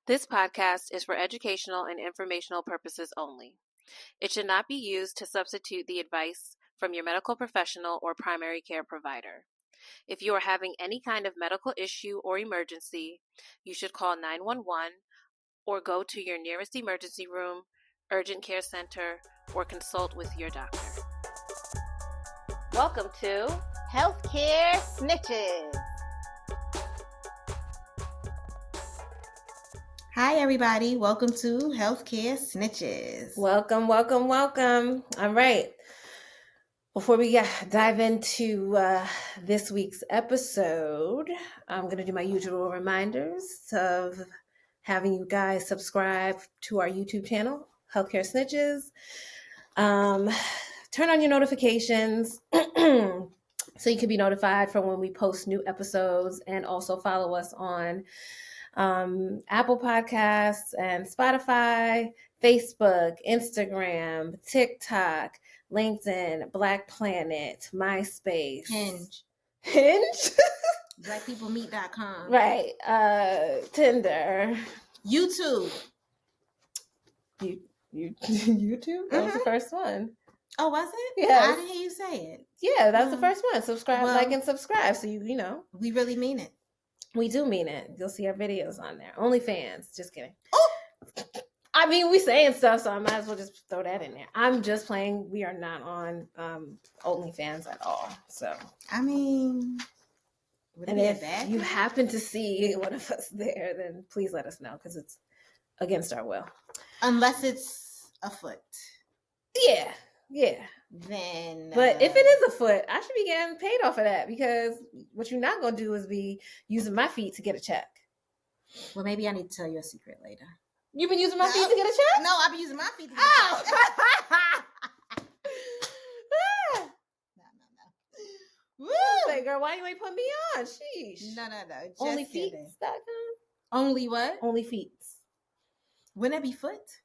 This podcast is for educational and informational purposes only. It should not be used to substitute the advice from your medical professional or primary care provider. If you are having any kind of medical issue or emergency, you should call 911 or go to your nearest emergency room, urgent care center, or consult with your doctor. Welcome to Healthcare Snitches. Hi, everybody. Welcome to Healthcare Snitches. Welcome. All right. Before we dive into this week's episode, I'm going to do my usual reminders of having you guys subscribe to our YouTube channel, Healthcare Snitches. Turn on your notifications so you can be notified for when we post new episodes, and also follow us on Apple Podcasts and Spotify, Facebook, Instagram, TikTok, LinkedIn, Black Planet, MySpace, Hinge, blackpeoplemeet.com, right? Tinder, YouTube. YouTube? That was the first one. Oh, was it? Yeah. I didn't hear you say it. Yeah, that's the first one. Subscribe, like, and subscribe. So you know. We really mean it. We do mean it. You'll see our videos on there. OnlyFans. Just kidding. Oh! I mean, we saying stuff, so I might as well just throw that in there. I'm just playing. We are not on OnlyFans at all. So, I mean, and if you happen to see one of us there, then please let us know, because it's against our will. Unless it's a foot. Yeah. Then. But if it is a foot, I should be getting paid off of that, because what you're not going to do is be using my feet to get a check. Well, maybe I need to tell you a secret later. You've been using my feet to get a check? No, I've been using my feet to get a check. No. Woo! Say, girl, why you ain't put me on? Sheesh. No. OnlyFeet.com? Only what? OnlyFeet. Wouldn't that be foot?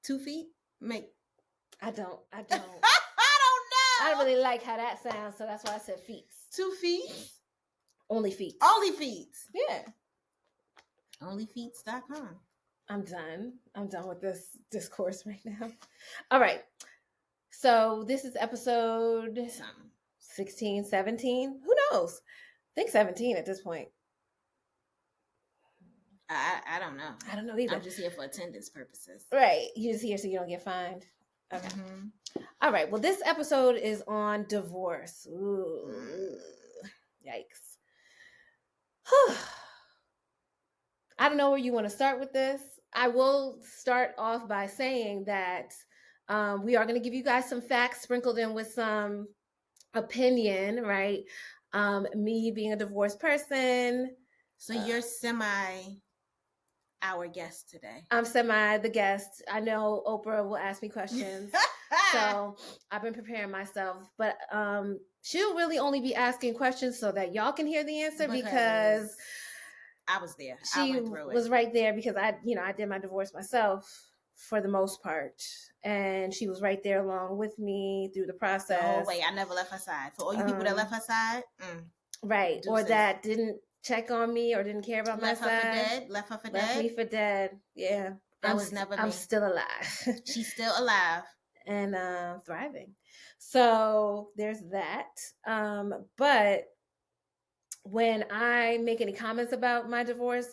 2 feet? I don't. I don't know. I don't really like how that sounds, so that's why I said feet. 2 feet? Only feet. Yeah. Onlyfeets.com. I'm done with this discourse right now. All right. So this is episode 16, 17. Who knows? I think 17 at this point. I don't know. I don't know either. I'm just here for attendance purposes. Right. You're just here so you don't get fined. Okay. Mm-hmm. All right. Well, this episode is on divorce. Ooh. Yikes. I don't know where you want to start with this. I will start off by saying that we are going to give you guys some facts sprinkled in with some opinion, right? Me being a divorced person. So you're our guest today. I'm the guest. I know Oprah will ask me questions. So I've been preparing myself. But she'll really only be asking questions so that y'all can hear the answer, because I was there. She was right there, because I did my divorce myself for the most part. And she was right there along with me through the process. Oh, wait, I never left her side. For all you people that left her side. Right. Or that didn't check on me or didn't care about my side. Left her for dead. Left me for dead. Yeah. That was never me. I'm still alive. She's still alive. And thriving. So there's that. But when I make any comments about my divorce,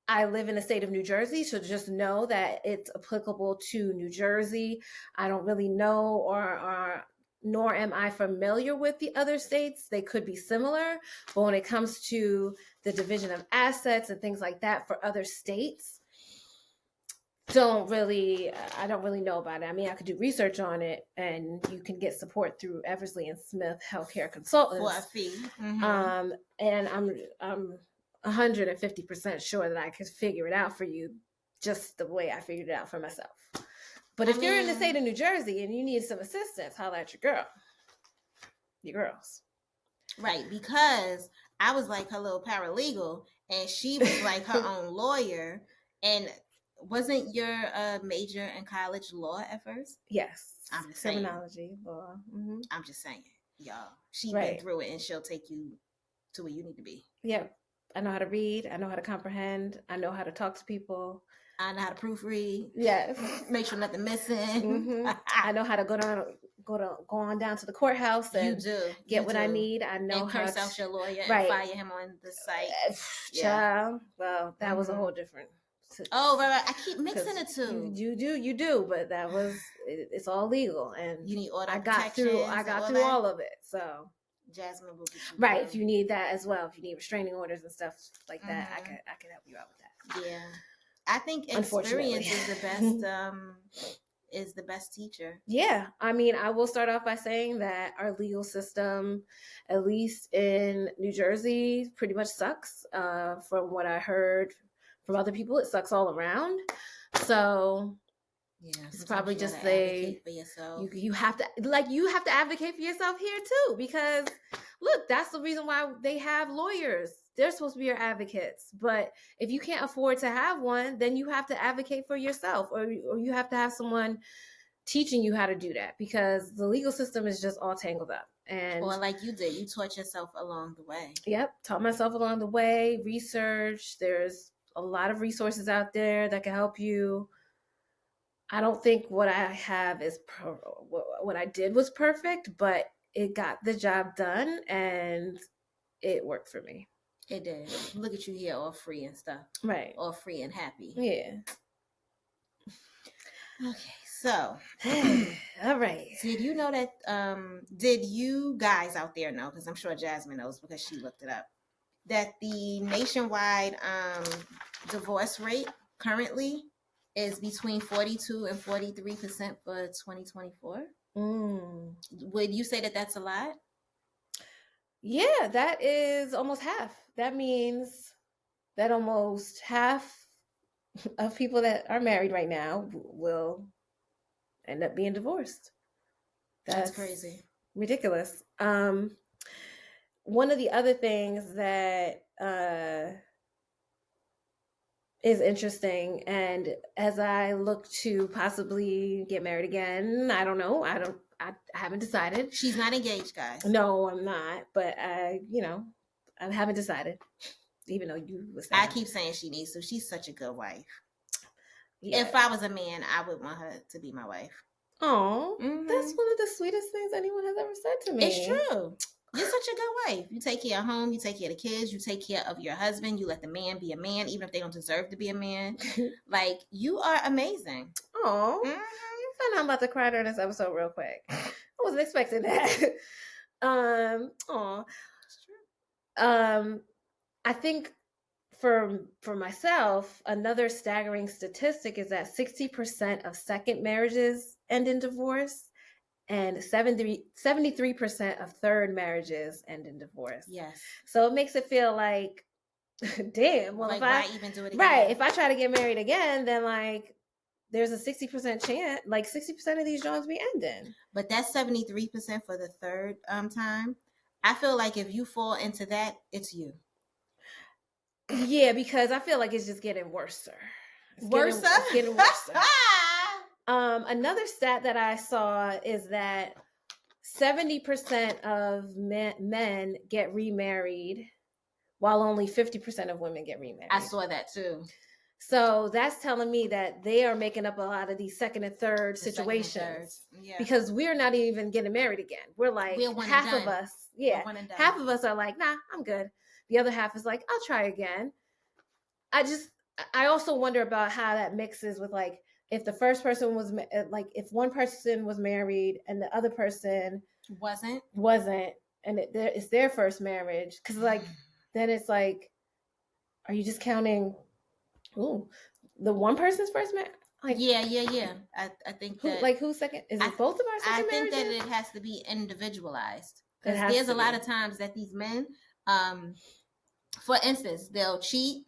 I live in the state of New Jersey, so just know that it's applicable to New Jersey. I don't really know nor am I familiar with the other states. They could be similar, but when it comes to the division of assets and things like that for other states, I don't really know about it. I mean, I could do research on it, and you can get support through Eversley and Smith Healthcare Consultants. For a fee. Mm-hmm. And I'm 150% sure that I could figure it out for you just the way I figured it out for myself. But if you're in the state of New Jersey and you need some assistance, holler at your girls. Right, because I was like her little paralegal, and she was like her own lawyer. And wasn't your major in college law at first? Yes. I'm just saying. Criminology, law. Mm-hmm. I'm just saying, y'all. She's been through it, and she'll take you to where you need to be. Yeah. I know how to read. I know how to comprehend. I know how to talk to people. I know how to proofread. Yes. Make sure nothing missing. I know how to go on down to the courthouse and get what I need. I know and how curse to out your lawyer right. and fire him on the site. Child. Well, that was a whole different. Oh, right. I keep mixing the two. You do, but that was it's all legal, and you need order I got through all of it. So Jasmine will get you right through. If you need that as well, if you need restraining orders and stuff like that, I could help you out with that. Yeah, I think experience is the best. Is the best teacher. Yeah, I mean, I will start off by saying that our legal system, at least in New Jersey, pretty much sucks. From what I heard from other people, it sucks all around. So yeah, it's probably just advocate for yourself. You have to advocate for yourself here too, because look, that's the reason why they have lawyers. They're supposed to be your advocates, but if you can't afford to have one, then you have to advocate for yourself, or you have to have someone teaching you how to do that, because the legal system is just all tangled up. And or like you did, you taught yourself along the way. Yep, taught myself along the way. Research. There's a lot of resources out there that can help you. I don't think what I have is what I did was perfect, but it got the job done and it worked for me. It did. Look at you here, all free and stuff. Right. All free and happy. Yeah. Okay, so all right. Did you know that? Did you guys out there know? Because I'm sure Jasmine knows because she looked it up. That the nationwide divorce rate currently is between 42 and 43% for 2024. Would you say that that's a lot? Yeah, that is almost half. That means that almost half of people that are married right now will end up being divorced. That's crazy. Ridiculous. One of the other things that is interesting, and as I look to possibly get married again, I don't know. I haven't decided. She's not engaged, guys. No, I'm not. But I haven't decided. Even though you was saying. I keep saying she needs to. She's such a good wife. Yeah. If I was a man, I would want her to be my wife. Oh, that's one of the sweetest things anyone has ever said to me. It's true. You're such a good wife. You take care of home. You take care of the kids. You take care of your husband. You let the man be a man, even if they don't deserve to be a man. Like, you are amazing. Oh, I know I'm about to cry during this episode real quick. I wasn't expecting that. I think for myself, another staggering statistic is that 60% of second marriages end in divorce, and 73% of third marriages end in divorce. Yes. So it makes it feel like, damn. Well, like, why even do it again? Right. If I try to get married again, then like there's a 60% chance, like 60% of these jobs be ending. But that's 73% for the third time. I feel like if you fall into that, it's you. Yeah, because I feel like it's just getting worse. It's getting worse. Another stat that I saw is that 70% of men get remarried, while only 50% of women get remarried. I saw that too. So that's telling me that they are making up a lot of these second and third situations. Yeah. Because we're not even getting married again. We're like, half of us, half of us are like, nah, I'm good. The other half is like, I'll try again. I also wonder about how that mixes with like, if the first person was like, if one person was married and the other person wasn't, and it's their first marriage. Cause like, then it's like, are you just counting the one person's first marriage? Like, yeah. I think that like who's second? Is it both of our second marriages? I think that it has to be individualized. Because there's a lot of times that these men, for instance, they'll cheat,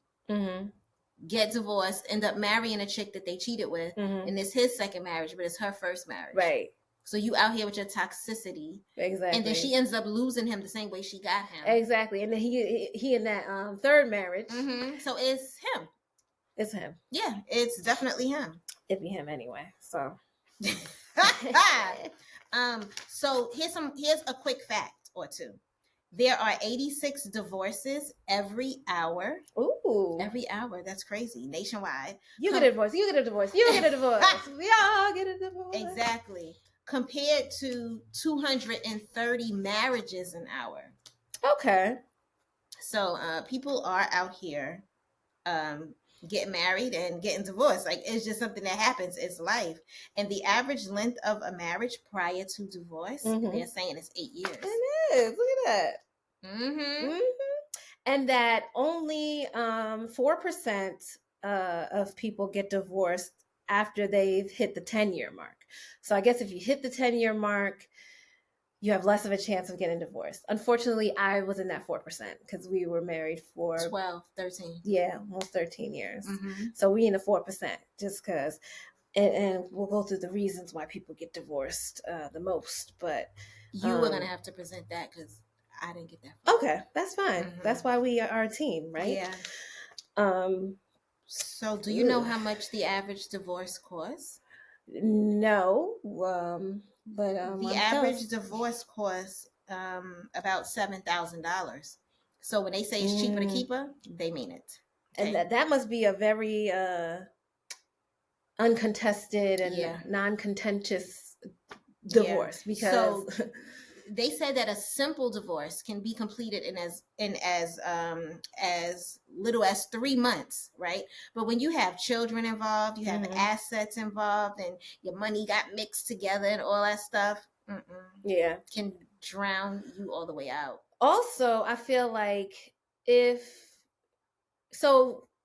get divorced, end up marrying a chick that they cheated with, and it's his second marriage, but it's her first marriage. Right. So you out here with your toxicity. Exactly. And then she ends up losing him the same way she got him. Exactly. And then he in that third marriage. So it's him. It's him. Yeah, it's definitely him. It'd be him anyway. So so here's a quick fact or two. There are 86 divorces every hour. Ooh. Every hour. That's crazy. Nationwide. You get a divorce. You get a divorce. You get a divorce. We all get a divorce. Exactly. Compared to 230 marriages an hour. Okay. So people are out here getting married and getting divorced. Like, it's just something that happens. It's life. And the average length of a marriage prior to divorce, they're saying it's 8 years. It is. Look at that. Mm-hmm. And that only 4% of people get divorced after they've hit the 10-year mark. So I guess if you hit the 10-year mark, you have less of a chance of getting divorced. Unfortunately, I was in that 4% because we were married for 12, 13. Yeah, almost 13 years. So we in the 4% just because. And we'll go through the reasons why people get divorced the most. But you were going to have to present that because I didn't get that far. Okay, that's fine. That's why we are a team, right? Yeah. So do you know how much the average divorce costs? No. But the average divorce costs about $7,000. So when they say it's cheaper to keep her, they mean it. Okay? And that must be a very uncontested and non-contentious divorce because they said that a simple divorce can be completed in as little as 3 months, right? But when you have children involved, you have assets involved, and your money got mixed together and all that stuff, can drown you all the way out. Also, I feel like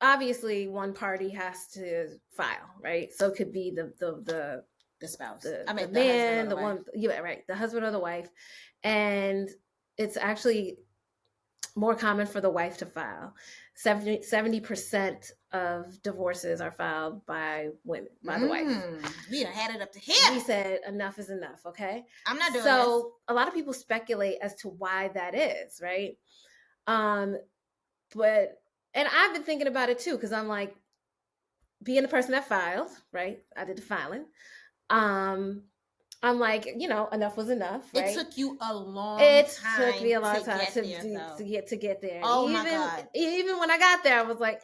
obviously one party has to file, right? So it could be the spouse, the man, the one, right, the husband or the wife, and it's actually more common for the wife to file. 70% of divorces are filed by women, by the wife. We done had it up to here. We said enough is enough, okay? I'm not doing so this. A lot of people speculate as to why that is, right? But and I've been thinking about it too, because I'm like, being the person that filed, right? I did the filing. I'm like, enough was enough, right? It took you a long time. It took me a long time to get there. Oh my God. Even when I got there, I was like,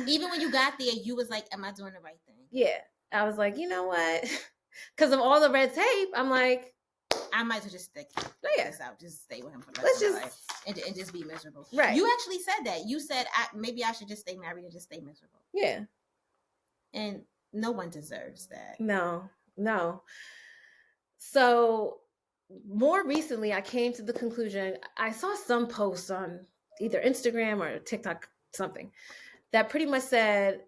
Even when you got there, you was like, am I doing the right thing? Yeah. I was like, you know what? Because of all the red tape, I'm like, I might as well just stick this out. Just stay with him for the rest of my life and just be miserable. Right. You actually said that. You said, maybe I should just stay married and just stay miserable. Yeah. And no one deserves that. No. So more recently, I came to the conclusion, I saw some posts on either Instagram or TikTok, something, that pretty much said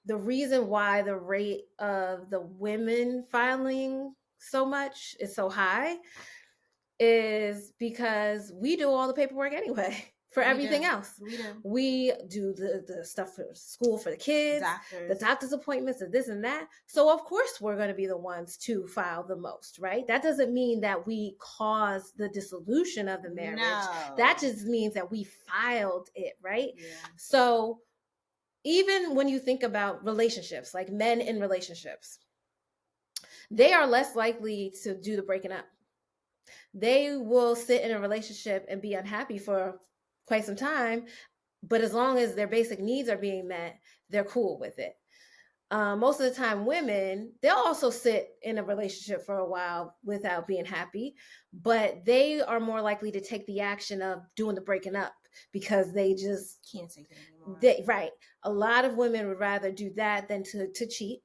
the reason why the rate of the women filing so much is so high is because we do all the paperwork anyway. For everything else. We do the stuff for school for the kids, the doctor's appointments, and this and that. So of course we're going to be the ones to file the most, right? That doesn't mean that we caused the dissolution of the marriage. No. That just means that we filed it, right? Yeah. So even when you think about relationships, like men in relationships, they are less likely to do the breaking up. They will sit in a relationship and be unhappy for quite some time, but as long as their basic needs are being met, they're cool with it. Most of the time, women, they'll also sit in a relationship for a while without being happy, but they are more likely to take the action of doing the breaking up because they just can't take it anymore. Right. A lot of women would rather do that than to cheat,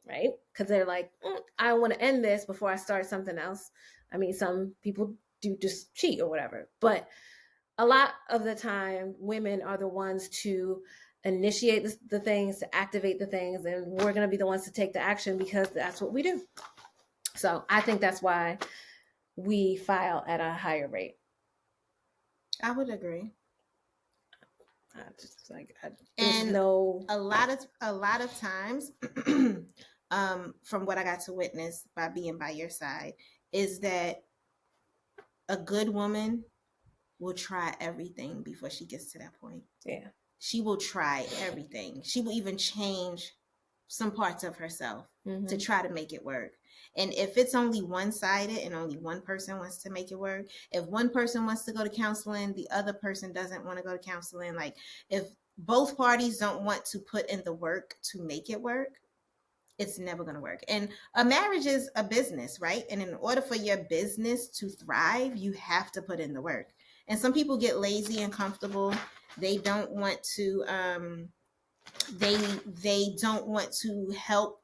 right? Because they're like, I want to end this before I start something else. I mean, some people do just cheat or whatever, but a lot of the time, women are the ones to initiate the things, to activate the things, and we're going to be the ones to take the action because that's what we do. So I think that's why we file at a higher rate. I would agree. A lot of times, from what I got to witness by being by your side, is that a good woman will try everything before she gets to that point. Yeah. She will try everything. She will even change some parts of herself Mm-hmm. to try to make it work. And if it's only one-sided and only one person wants to make it work, if one person wants to go to counseling, the other person doesn't want to go to counseling, like if both parties don't want to put in the work to make it work, it's never going to work. And a marriage is a business, right? And in order for your business to thrive, you have to put in the work. And some people get lazy and comfortable. They don't want to they don't want to help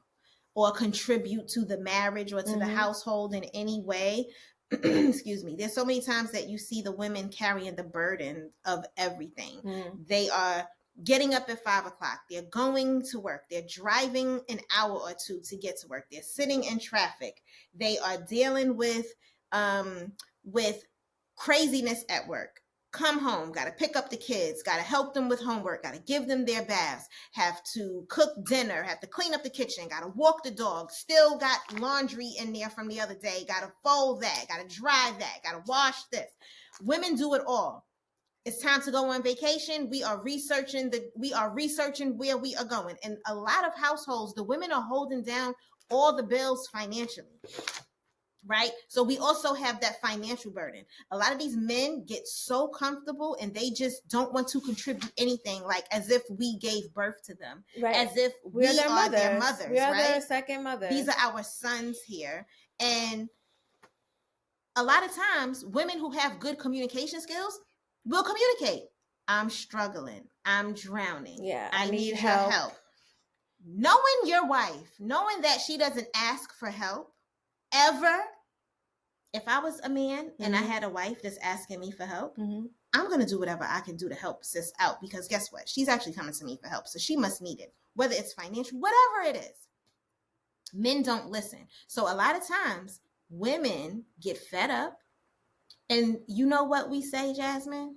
or contribute to the marriage or to the household in any way. Excuse me. There's so many times that you see the women carrying the burden of everything. They are getting up at 5 o'clock. They're going to work. They're driving an hour or two to get to work. They're sitting in traffic. They are dealing with craziness at work. Come home, got to pick up the kids, got to help them with homework, got to give them their baths, have to cook dinner, have to clean up the kitchen, got to walk the dog, still got laundry in there from the other day, got to fold that, got to dry that, got to wash this. Women do it all. It's time to go on vacation. We are researching where we are going. And a lot of households, the women are holding down all the bills financially. Right? So we also have that financial burden. A lot of these men get so comfortable and they just don't want to contribute anything, like as if we gave birth to them, right? As if we are their mothers. We are right? their second mothers. These are our sons here. And a lot of times women who have good communication skills will communicate. I'm struggling. I'm drowning. Yeah, I need your help. Knowing your wife, knowing that she doesn't ask for help ever. If I was a man and I had a wife that's asking me for help, I'm going to do whatever I can do to help sis out, because guess what? She's actually coming to me for help. So she must need it, whether it's financial, whatever it is. Men don't listen. So a lot of times women get fed up. And you know what we say, Jasmine?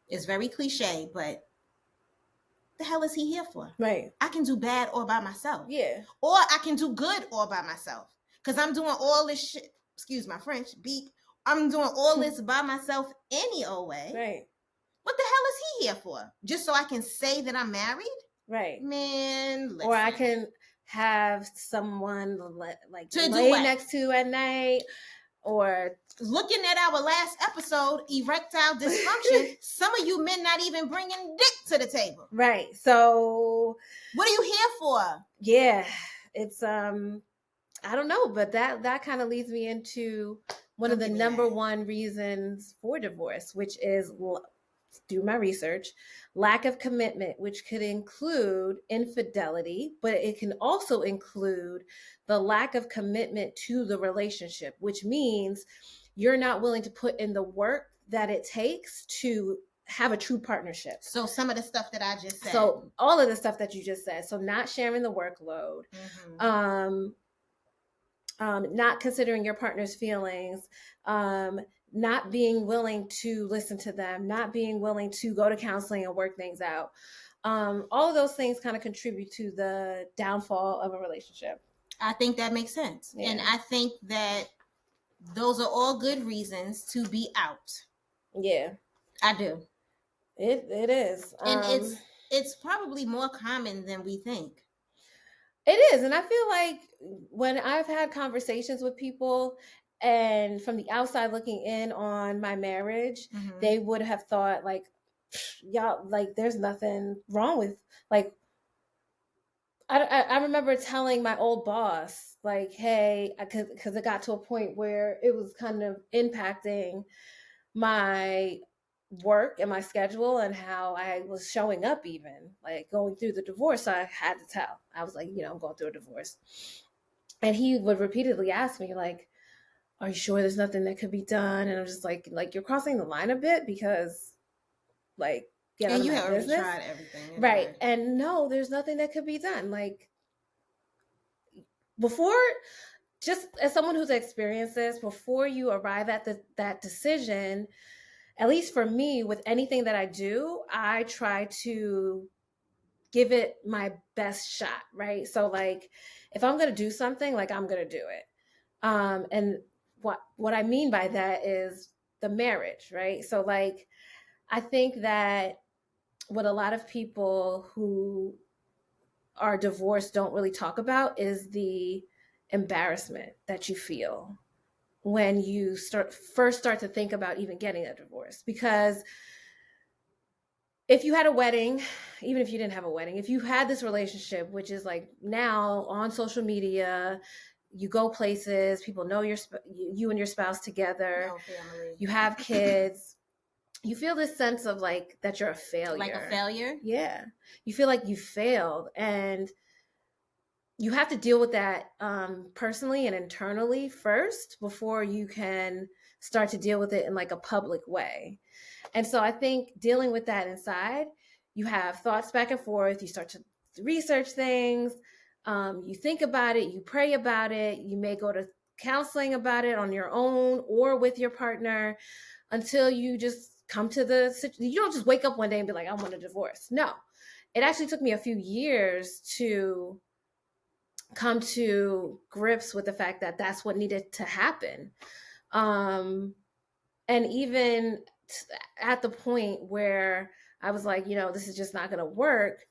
It's very cliche, but the hell is he here for? Right. I can do bad all by myself. Yeah. Or I can do good all by myself. Because I'm doing all this shit. Excuse my French, beep. I'm doing all this by myself any old way. Right. What the hell is he here for? Just so I can say that I'm married? Right. Man, listen. Or I can have someone like to lay next to at night. Or looking at our last episode, erectile dysfunction, some of you men not even bringing dick to the table. Right. So what are you here for? Yeah. It's I don't know, but that kind of leads me into one of the number one reasons for divorce, which is, do my research, lack of commitment, which could include infidelity, but it can also include the lack of commitment to the relationship, which means you're not willing to put in the work that it takes to have a true partnership. So some of the stuff that I just said. So all of the stuff that you just said. So not sharing the workload. Not considering your partner's feelings, not being willing to listen to them, not being willing to go to counseling and work things out. All of those things kind of contribute to the downfall of a relationship. I think that makes sense. Yeah. And I think that those are all good reasons to be out. Yeah. I do. It is. And it's probably more common than we think. It is. And I feel like when I've had conversations with people and from the outside looking in on my marriage, they would have thought like, y'all, like there's nothing wrong with, like, I remember telling my old boss, like, hey, because it got to a point where it was kind of impacting my work and my schedule and how I was showing up, even like going through the divorce. So I had to tell. I was like, I'm going through a divorce. And he would repeatedly ask me, like, are you sure there's nothing that could be done? And I'm just like you're crossing the line a bit, because like, and you have already tried everything. Anyway. Right. And no, there's nothing that could be done. Like, before, just as someone who's experienced this, before you arrive at that decision, at least for me, with anything that I do, I try to give it my best shot, right? So like, if I'm going to do something, like I'm going to do it. And what I mean by that is the marriage, right? So like, I think that what a lot of people who our divorce don't really talk about is the embarrassment that you feel when you first start to think about even getting a divorce. Because if you had a wedding, even if you didn't have a wedding, if you had this relationship, which is like now on social media, you go places, people know you and your spouse together, No family. you have kids, you feel this sense of like that you're a failure. Like a failure? Yeah. You feel like you failed, and you have to deal with that personally and internally first before you can start to deal with it in like a public way. And so I think dealing with that inside, you have thoughts back and forth, you start to research things, you think about it, you pray about it, you may go to counseling about it on your own or with your partner until you just come to you don't just wake up one day and be like, I want a divorce. No, it actually took me a few years to come to grips with the fact that that's what needed to happen. And even at the point where I was like, this is just not going to work.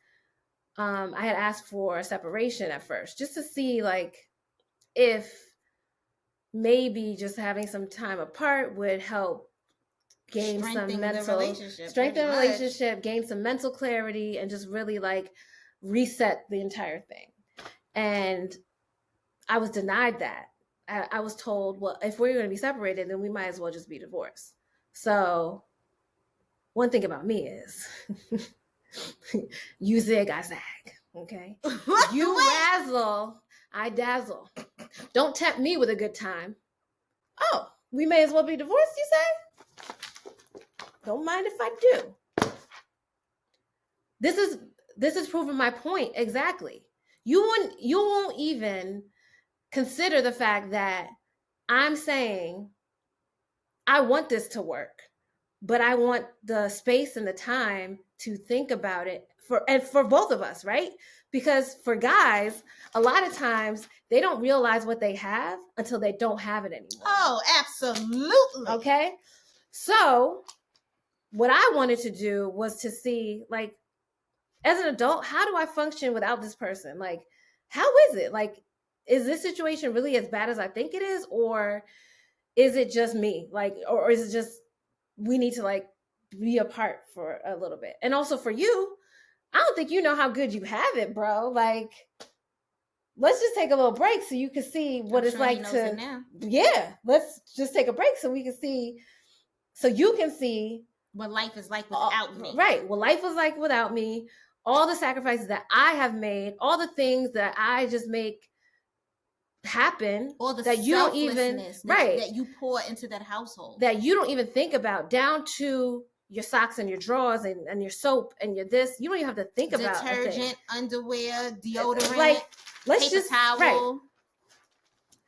I had asked for a separation at first, just to see like if maybe just having some time apart would help gain Strengthen some mental strengthen the relationship, gain some mental clarity, and just really like reset the entire thing. And I was denied that. I was told, well, if we're going to be separated, then we might as well just be divorced. So one thing about me is you zig, I zag. Okay. You razzle, I dazzle. Don't tempt me with a good time. Oh, we may as well be divorced, you say? Don't mind if I do. This is proving my point exactly. You won't even consider the fact that I'm saying I want this to work, but I want the space and the time to think about it for both of us, right? Because for guys, a lot of times they don't realize what they have until they don't have it anymore. Oh, absolutely. Okay. So what I wanted to do was to see, like, as an adult, how do I function without this person? Like, how is it? Like, is this situation really as bad as I think it is? Or is it just me? Like, or is it just we need to like be apart for a little bit? And also for you, I don't think you know how good you have it, bro. Like, let's just take a little break so you can see what it's like to. Yeah, let's just take a break so we can see, so you can see what life is like without me. Right. What life was like without me, all the sacrifices that I have made, all the things that I just make happen, all the that you don't even that you pour into that household, that you don't even think about, down to your socks and your drawers and your soap and your this. You don't even have to think about detergent, underwear, deodorant, like let's paper just towel, right.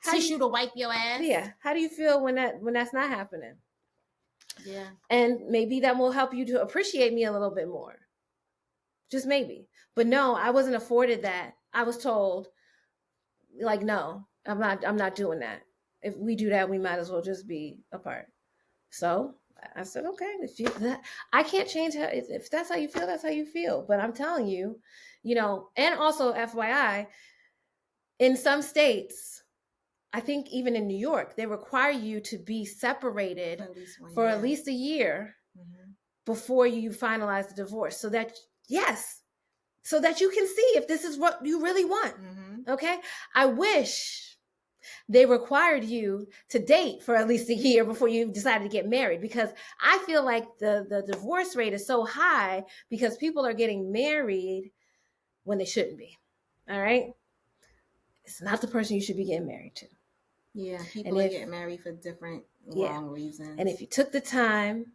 tissue to wipe your ass. Yeah. How do you feel when that's not happening? Yeah. And maybe that will help you to appreciate me a little bit more. Just maybe. But no, I wasn't afforded that. I was told, like, no, I'm not doing that. If we do that, we might as well just be apart. So I said, okay, I can't change how, if that's how you feel, that's how you feel. But I'm telling you, and also FYI, in some states, I think even in New York, they require you to be separated for at least a year before you finalize the divorce. So that, so that you can see if this is what you really want. Okay. I wish they required you to date for at least a year before you decided to get married, because I feel like the divorce rate is so high because people are getting married when they shouldn't be. All right. It's not the person you should be getting married to. Yeah. People are getting married for different wrong reasons. And if you took the time,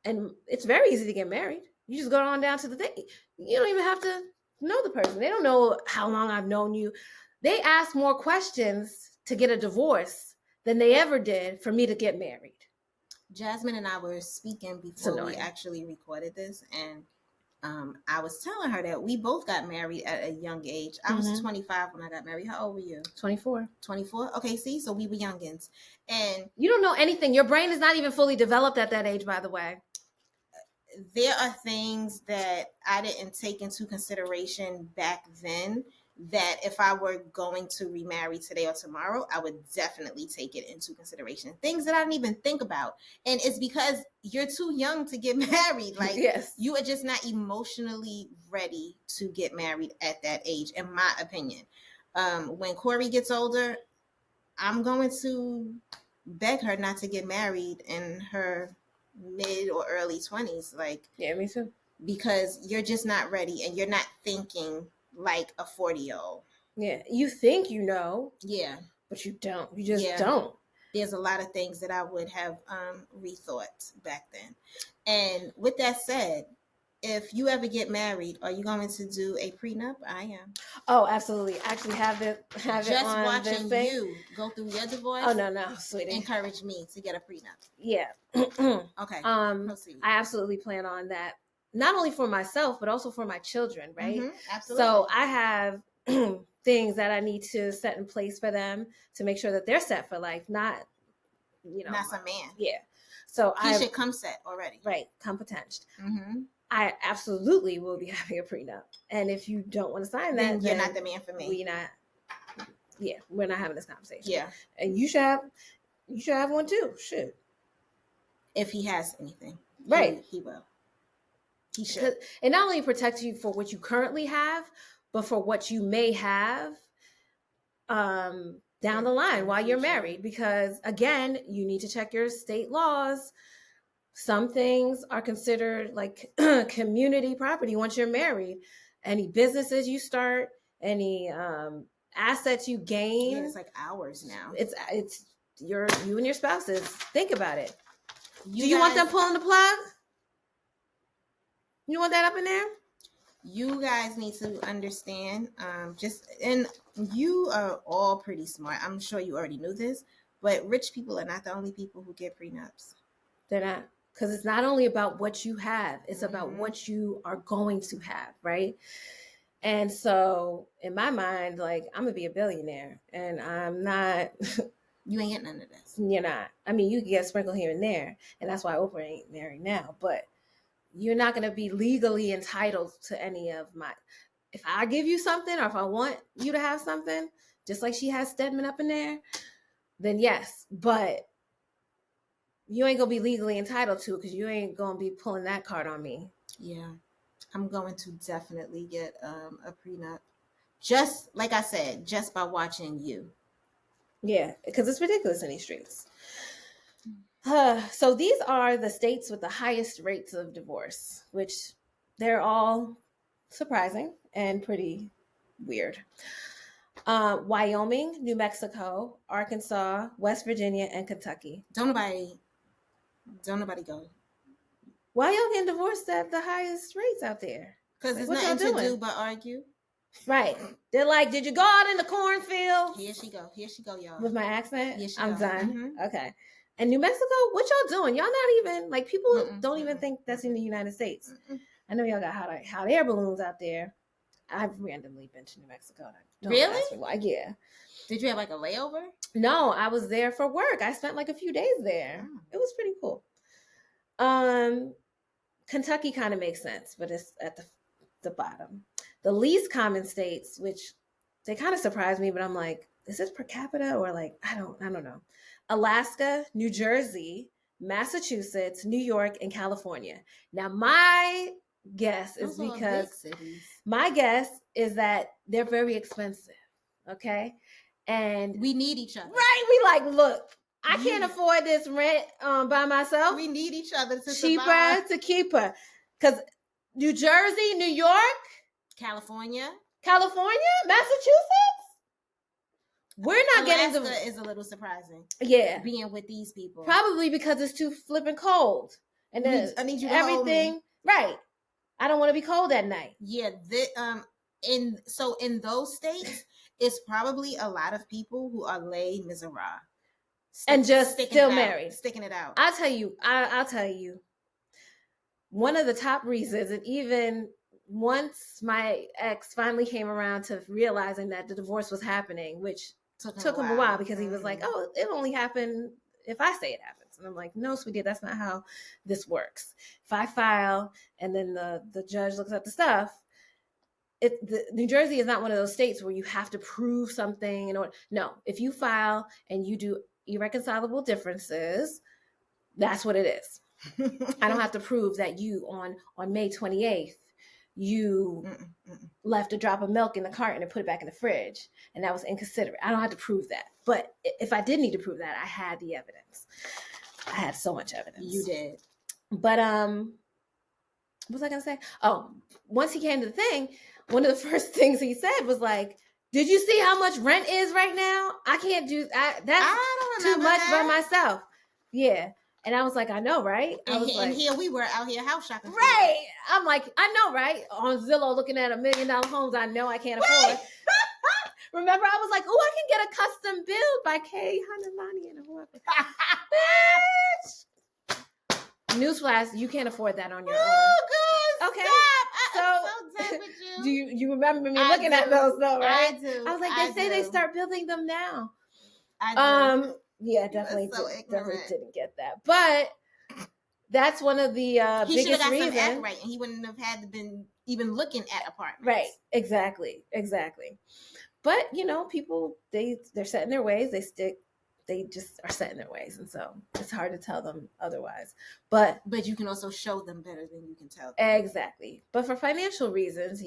and it's very easy to get married. You just go on down to the thing. You don't even have to know the person. They don't know how long I've known you. They ask more questions to get a divorce than they ever did for me to get married. Jasmine and I were speaking before we actually recorded this, and I was telling her that we both got married at a young age. I was 25 when I got married. How old were you? 24. 24? Okay, see? So we were youngins. And you don't know anything. Your brain is not even fully developed at that age, by the way. there are things that I didn't take into consideration back then that if I were going to remarry today or tomorrow, I would definitely take it into consideration. Things that I didn't even think about. And it's because you're too young to get married. Like, yes, you are just not emotionally ready to get married at that age, in my opinion. When Corey gets older, I'm going to beg her not to get married in her mid or early 20s. Like, yeah, me too. because you're just not ready and you're not thinking like a 40-year-old. Yeah, you think you know, Yeah. but you don't. You just Yeah. don't. There's a lot of things that I would have rethought back then. And with that said, if you ever get married, are you going to do a prenup? I am. Oh, absolutely. I actually have it Just on this watching thing. you go through your divorce Oh no, sweetie. encourage me to get a prenup. Yeah. Okay. Proceed. I absolutely plan on that. Not only for myself, but also for my children, right? Absolutely. So I have things that I need to set in place for them to make sure that they're set for life, not, not some man. Yeah. So he should come set already. Right. Competent. I absolutely will be having a prenup. And if you don't want to sign that, then you're not the man for me. We're not having this conversation. Yeah. And you should have one too. Should. If he has anything. Right. He will. He should. It not only protects you for what you currently have, but for what you may have down the line while you're married. Because again, you need to check your state laws. Some things are considered like community property once you're married. Any businesses you start, any assets you gain. Yeah, it's like ours now. It's you and your spouses. Think about it. Do you want them pulling the plug? You want that up in there? You guys need to understand. And you are all pretty smart. I'm sure you already knew this, but rich people are not the only people who get prenups. They're not. Because it's not only about what you have, it's about what you are going to have, right? And so in my mind, like, I'm going to be a billionaire and I'm not. You ain't getting none of this. You're not. I mean, you can get a sprinkle here and there. And that's why Oprah ain't married now. But you're not going to be legally entitled to any of my. If I give you something or if I want you to have something, just like she has Stedman up in there, then yes. But you ain't gonna be legally entitled to it because you ain't gonna be pulling that card on me. Yeah, I'm going to definitely get a prenup. Just like I said, just by watching you. Yeah, because it's ridiculous in these streets. So these are the states with the highest rates of divorce, which they're all surprising and pretty weird. Wyoming, New Mexico, Arkansas, West Virginia, and Kentucky. Don't nobody go. Why y'all getting divorced at the highest rates out there? Because there's nothing to do but argue. Right. They're like, did you go out in the cornfield? Here she go, y'all. With my accent? Here she I'm go. done. Okay. And New Mexico, what y'all doing? Y'all not even, like, people don't even think that's in the United States. I know y'all got hot air balloons out there. I've randomly been to New Mexico. Really? Yeah. Did you have like a layover? No, I was there for work. I spent like a few days there. Oh. It was pretty cool. Kentucky kind of makes sense, but it's at the bottom. The least common states, which they kind of surprised me, but I'm like, is this per capita or like, I don't know. Alaska, New Jersey, Massachusetts, New York, and California. Now, my guess is that they're very expensive. Okay. And we need each other. Right. We like, look, I can't afford this rent by myself. We need each other to cheaper survive. To keep her. Because New Jersey, New York, California, Massachusetts, we're not getting the. Alaska is a little surprising. Yeah, being with these people, probably because it's too flipping cold, and then I need you to everything. Hold me. Right, I don't want to be cold at night. Yeah, in those states, it's probably a lot of people who are les miserables and just still married, sticking it out. I'll tell you. One of the top reasons, and even once my ex finally came around to realizing that the divorce was happening, which took him a while because he was like, oh, it only happened if I say it happens. evidence. And I'm like, no, sweetie, that's not how this works. If I file and then the judge looks at the stuff, New Jersey is not one of those states where you have to prove something. No, if you file and you do irreconcilable differences, that's what it is. I don't have to prove that you on May 28th, you left a drop of milk in the carton and put it back in the fridge, and that was inconsiderate. I don't have to prove that. But if I did need to prove that, I had the evidence. I had so much evidence. You did. But what was I gonna say? Oh, once he came to the thing, one of the first things he said was like, "Did you see how much rent is right now? I can't do that. That's too much by myself." Yeah. And I was like, I know, right? And here we were out here house shopping. Right. I'm like, I know, right? On Zillow looking at $1 million homes I know I can't afford. Remember, I was like, oh, I can get a custom build by Kay Hanamani and whoever. Bitch. Newsflash, you can't afford that on your own. Oh, good. Okay. Stop. I'm so done with you. Do you remember me looking at those though, right? I do. I was like, they say they start building them now. I do. Yeah, definitely didn't get that. But that's one of the biggest reasons. Some act right, and he wouldn't have had to been even looking at apartments. Right, exactly. But people they're set in their ways. They just are set in their ways, and so it's hard to tell them otherwise. But you can also show them better than you can tell them. Exactly. But for financial reasons,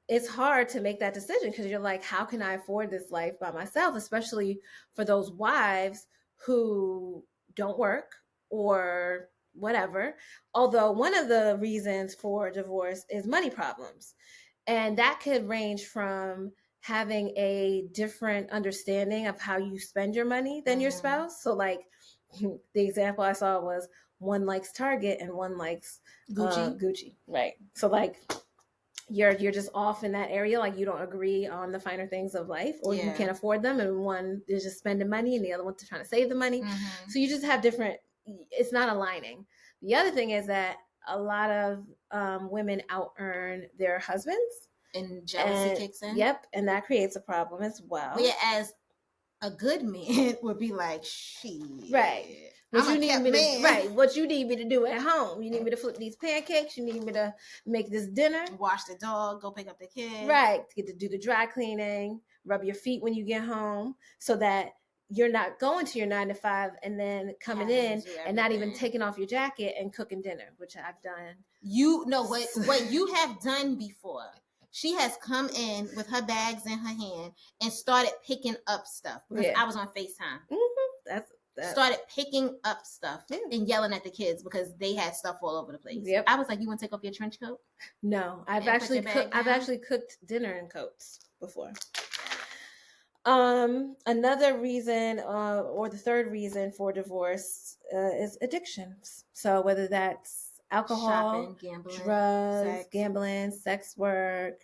it's hard to make that decision because you're like, how can I afford this life by myself? Especially for those wives who don't work or whatever. Although one of the reasons for divorce is money problems. And that could range from having a different understanding of how you spend your money than your spouse. So like the example I saw was one likes Target and one likes Gucci. Right. So like you're just off in that area, like you don't agree on the finer things of life, or you can't afford them, and one is just spending money and the other one's trying to save the money. So you just have different, it's not aligning. The other thing is that a lot of women out earn their husbands, and jealousy kicks in. Yep, and that creates a problem as well. Whereas a good man would be like, shit. Right. What you need me to do at home. You need me to flip these pancakes. You need me to make this dinner. Wash the dog. Go pick up the kids. Right. Get to do the dry cleaning. Rub your feet when you get home, so that you're not going to your 9 to 5 and then coming in and not even taking off your jacket and cooking dinner, which I've done. You know what you have done before. She has come in with her bags in her hand and started picking up stuff because I was on FaceTime. That's started picking up stuff and yelling at the kids because they had stuff all over the place. Yep. I was like, "You want to take off your trench coat?" No, I've actually cooked dinner in coats before. Another reason, or the third reason for divorce, is addictions. So whether that's alcohol, shopping, gambling, drugs, gambling, sex work,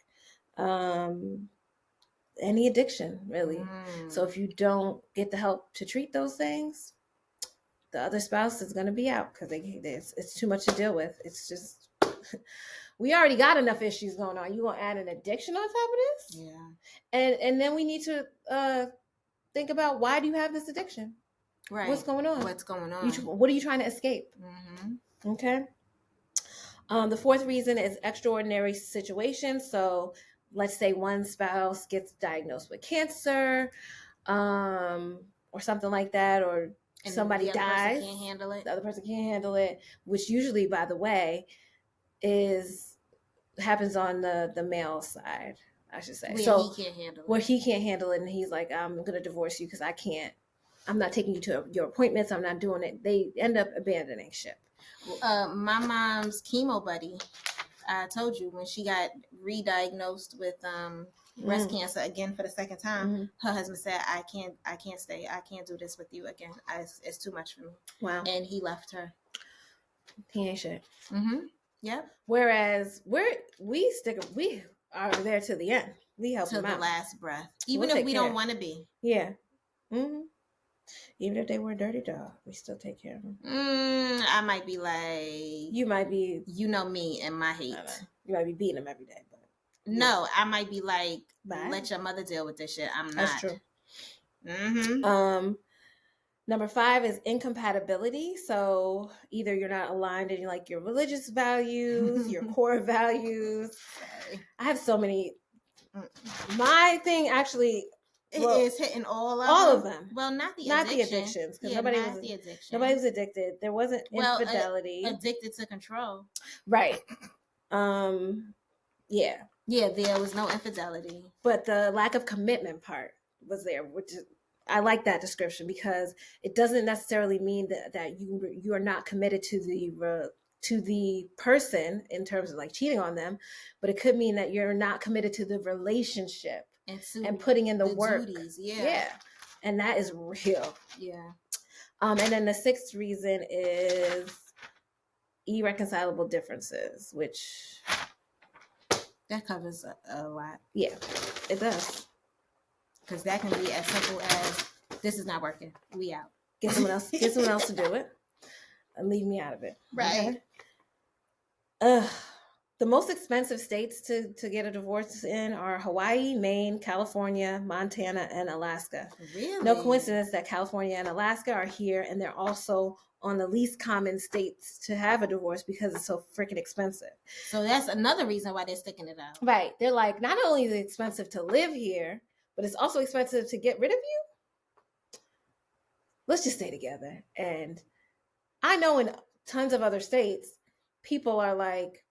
any addiction really. So if you don't get the help to treat those things, the other spouse is going to be out because it's too much to deal with. It's just we already got enough issues going on. You gonna add an addiction on top of this? Yeah. And then we need to think about, why do you have this addiction? Right. What's going on? What are you trying to escape? Okay. The fourth reason is extraordinary situations. So let's say one spouse gets diagnosed with cancer, or something like that, or somebody dies. The other person can't handle it, which usually, by the way, happens on the male side, I should say. Where he can't handle it, and he's like, I'm going to divorce you because I'm not taking you to your appointments. I'm not doing it. They end up abandoning ship. My mom's chemo buddy, I told you, when she got re-diagnosed with breast cancer again for the second time, her husband said, I can't stay. I can't do this with you again. It's too much for me. Wow. And he left her. He ain't shit. Yep. Whereas we are there to the end. We help them out. To the last breath. Even if we don't want to be. Yeah. Even if they were a dirty dog, we still take care of them. I might be like... You might be... You know me and my hate. You might be beating them every day. But no, I might be like, let your mother deal with this shit. I'm not. That's true. Number 5 is incompatibility. So either you're not aligned in like your religious values, your core values. Sorry. I have so many. My thing actually It is hitting all of them. Well, not the addictions, because nobody was addicted. There wasn't infidelity. Addicted to control. Right. Yeah. Yeah, there was no infidelity. But the lack of commitment part was there, which is, I like that description because it doesn't necessarily mean that you are not committed to the person in terms of like cheating on them, but it could mean that you're not committed to the relationship and putting in the work. Duties, yeah. And that is real. Yeah. And then the 6th reason is irreconcilable differences, which that covers a lot. Yeah, it does. Because that can be as simple as, this is not working, we out. Get someone else to do it and leave me out of it. Right. Okay? The most expensive states to get a divorce in are Hawaii, Maine, California, Montana, and Alaska. Really? No coincidence that California and Alaska are here, and they're also on the least common states to have a divorce because it's so freaking expensive. So that's another reason why they're sticking it out. Right. They're like, not only is it expensive to live here, but it's also expensive to get rid of you. Let's just stay together. And I know in tons of other states, people are like,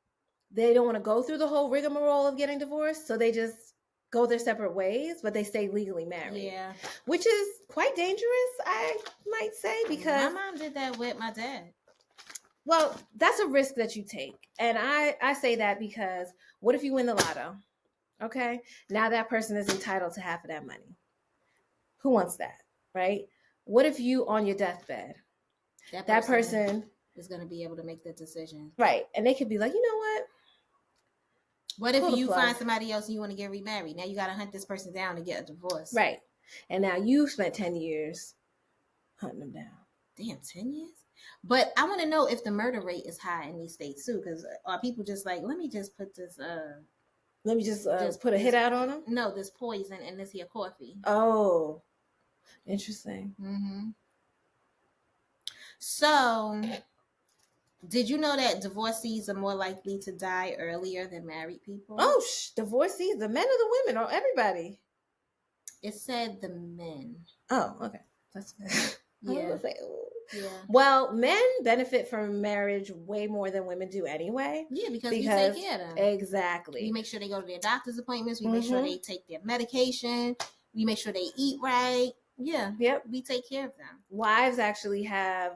they don't want to go through the whole rigmarole of getting divorced, so they just go their separate ways, but they stay legally married. Yeah. Which is quite dangerous, I might say, because my mom did that with my dad. Well, that's a risk that you take. And I say that because what if you win the lotto? Okay? Now that person is entitled to half of that money. Who wants that, right? What if you on your deathbed, that person is going to be able to make that decision. Right. And they could be like, you know what? What if you find somebody else and you want to get remarried? Now you got to hunt this person down to get a divorce. Right. And now you spent 10 years hunting them down. Damn, 10 years? But I want to know if the murder rate is high in these states too, because are people just like, let me just put this let me just put a hit out on them? No, this poison in this here coffee. Oh, interesting. Mm-hmm. So, did you know that divorcees are more likely to die earlier than married people? Oh, divorcees, the men or the women or everybody? It said the men. Oh, okay. That's good. Yeah. Yeah. Well, men benefit from marriage way more than women do anyway. Yeah, because we take care of them. Exactly. We make sure they go to their doctor's appointments. We make sure they take their medication. We make sure they eat right. Yeah. Yep. We take care of them. Wives actually have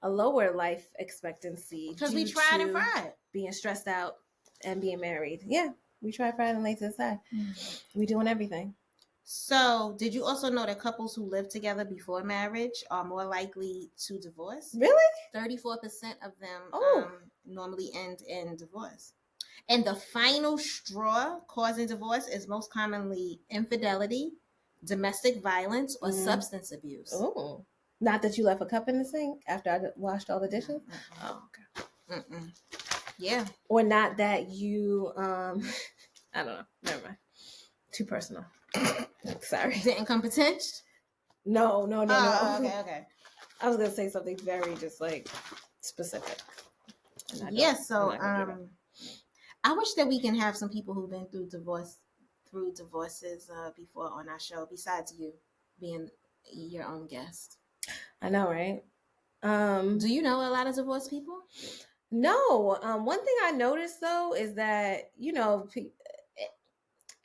a lower life expectancy because we tried and fried, being stressed out and being married. Yeah, we tried, fried, and laid to the side. We doing everything. So, did you also know that couples who live together before marriage are more likely to divorce? Really? 34% of them normally end in divorce. And the final straw causing divorce is most commonly infidelity, domestic violence, or substance abuse. Oh. Not that you left a cup in the sink after I washed all the dishes? Oh, okay. Yeah. Or not that you, I don't know. Never mind. Too personal. Sorry. Didn't come potential? No. Okay. I was going to say something very just like specific. Yeah, so I wish that we can have some people who've been through divorces before on our show, besides you being your own guest. I know, right? Do you know a lot of divorced people? No. One thing I noticed though is that,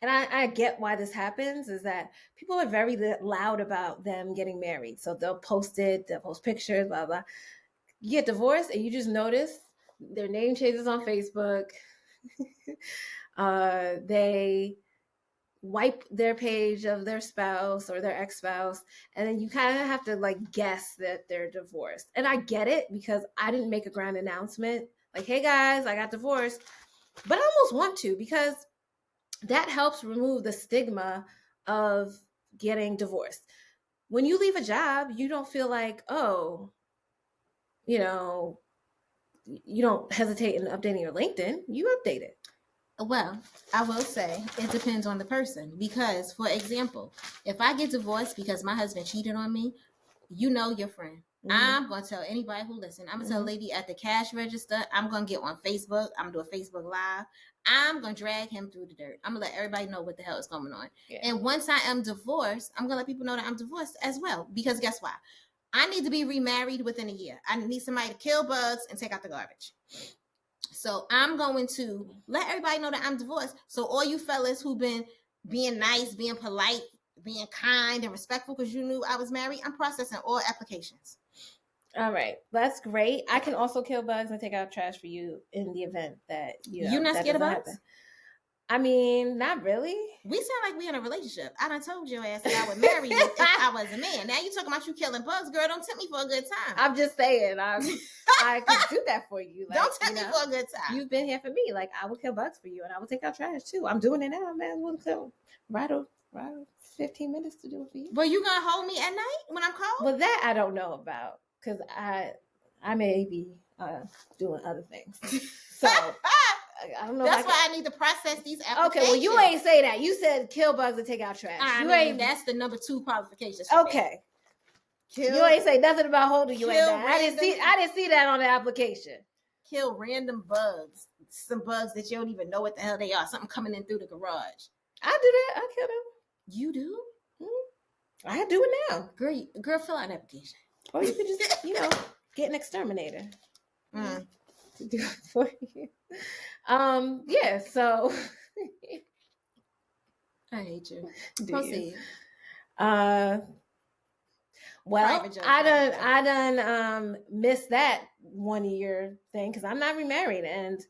and I get why this happens, is that people are very loud about them getting married. So they'll post pictures, blah, blah. You get divorced and you just notice their name changes on Facebook. They wipe their page of their spouse or their ex-spouse, and then you kind of have to like guess that they're divorced. And I get it because I didn't make a grand announcement like, hey guys, I got divorced, but I almost want to, because that helps remove the stigma of getting divorced. When you leave a job, you don't feel like, you don't hesitate in updating your LinkedIn. You update it. Well, I will say it depends on the person, because, for example, if I get divorced because my husband cheated on me, you know your friend. Mhm. I'm going to tell anybody who listen. I'm going to tell a Mhm. lady at the cash register. I'm going to get on Facebook. I'm going to do a Facebook Live. I'm going to drag him through the dirt. I'm going to let everybody know what the hell is going on. Yeah. And once I am divorced, I'm going to let people know that I'm divorced as well. Because guess what? I need to be remarried within a year. I need somebody to kill bugs and take out the garbage. So I'm going to let everybody know that I'm divorced. So all you fellas who've been being nice, being polite, being kind and respectful because you knew I was married, I'm processing all applications. All right, that's great. I can also kill bugs and take out trash for you in the event that You're not that scared of doesn't bugs? happen. I mean, not really. We sound like we in a relationship. I done told your ass that I would marry you if I was a man. Now you talking about you killing bugs, girl. Don't tempt me for a good time. I'm just saying, I could do that for you. Like, don't tempt me for a good time. You've been here for me. Like, I will kill bugs for you, and I will take out trash too. I'm doing it now, man. We'll kill right 15 minutes to do it for you. But you gonna hold me at night when I'm cold? Well, that I don't know about because I may be doing other things. So I don't know. That's why I need to process these applications. Okay, well, you ain't say that. You said kill bugs and take out trash. I mean, that's the number 2 qualifications. Okay. You ain't say nothing about holding you ain't that. I didn't see that on the application. Kill random bugs. Some bugs that you don't even know what the hell they are. Something coming in through the garage. I do that. I kill them. You do? Mm-hmm. I do it now. Girl, fill out an application. Or you can just, get an exterminator to do it for you. Yeah, so I hate you. Proceed. Well, I done missed that 1 year thing because I'm not remarried, and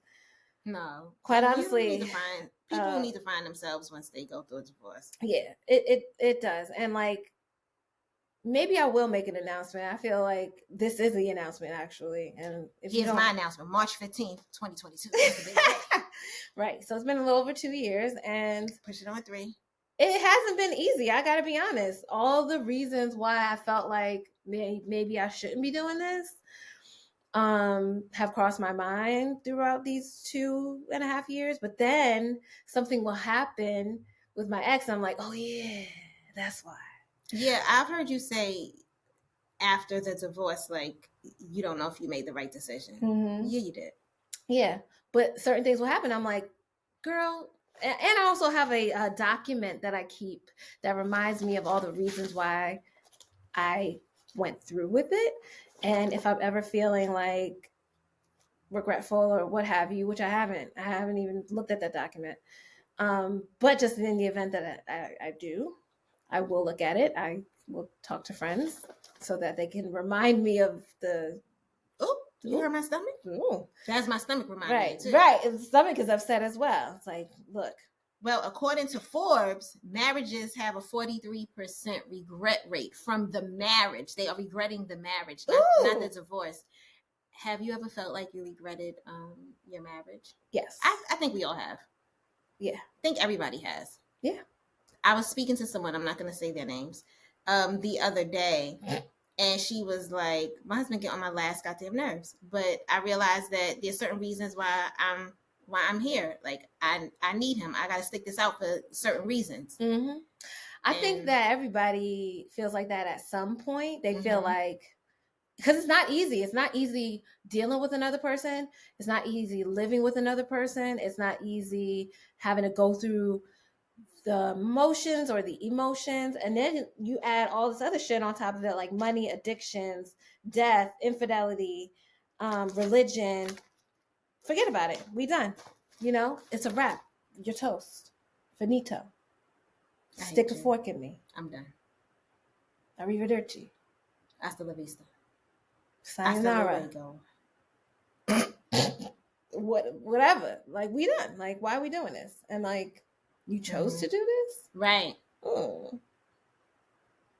no, quite honestly, people need to find themselves once they go through a divorce. Yeah, it does, and like maybe I will make an announcement. I feel like this is the announcement actually, and here's my announcement: March 15th, 2022. Right, so it's been a little over 2 years, and push it on 3. It hasn't been easy. I gotta be honest. All the reasons why I felt like maybe I shouldn't be doing this have crossed my mind throughout these 2.5 years. But then something will happen with my ex. And I'm like, oh yeah, that's why. Yeah, I've heard you say after the divorce, like you don't know if you made the right decision. Mm-hmm. Yeah, you did. Yeah, but certain things will happen. I'm like, girl. And I also have a document that I keep that reminds me of all the reasons why I went through with it. And if I'm ever feeling like regretful or what have you, which I haven't even looked at that document. But just in the event that I do, I will look at it. I will talk to friends so that they can remind me of the. You heard my stomach? Ooh. That's my stomach reminding me too. Right. The stomach is upset as well. It's like, look. Well, according to Forbes, marriages have a 43% regret rate from the marriage. They are regretting the marriage, not the divorce. Have you ever felt like you regretted your marriage? Yes. I think we all have. Yeah. I think everybody has. Yeah. I was speaking to someone, I'm not going to say their names, the other day. And she was like, my husband get on my last goddamn nerves. But I realized that there's certain reasons why I'm here. Like, I need him. I got to stick this out for certain reasons. Mm-hmm. I think that everybody feels like that at some point. They feel like, because it's not easy. It's not easy dealing with another person. It's not easy living with another person. It's not easy having to go through the emotions or the emotions, and then you add all this other shit on top of it, like money, addictions, death, infidelity, religion. Forget about it. We done. It's a wrap. You're toast. Finito. Stick a fork in me. I'm done. Arrivederci. Hasta la vista. Sayonara. Whatever. Like, we done. Like, why are we doing this? And like, you chose to do this? Right.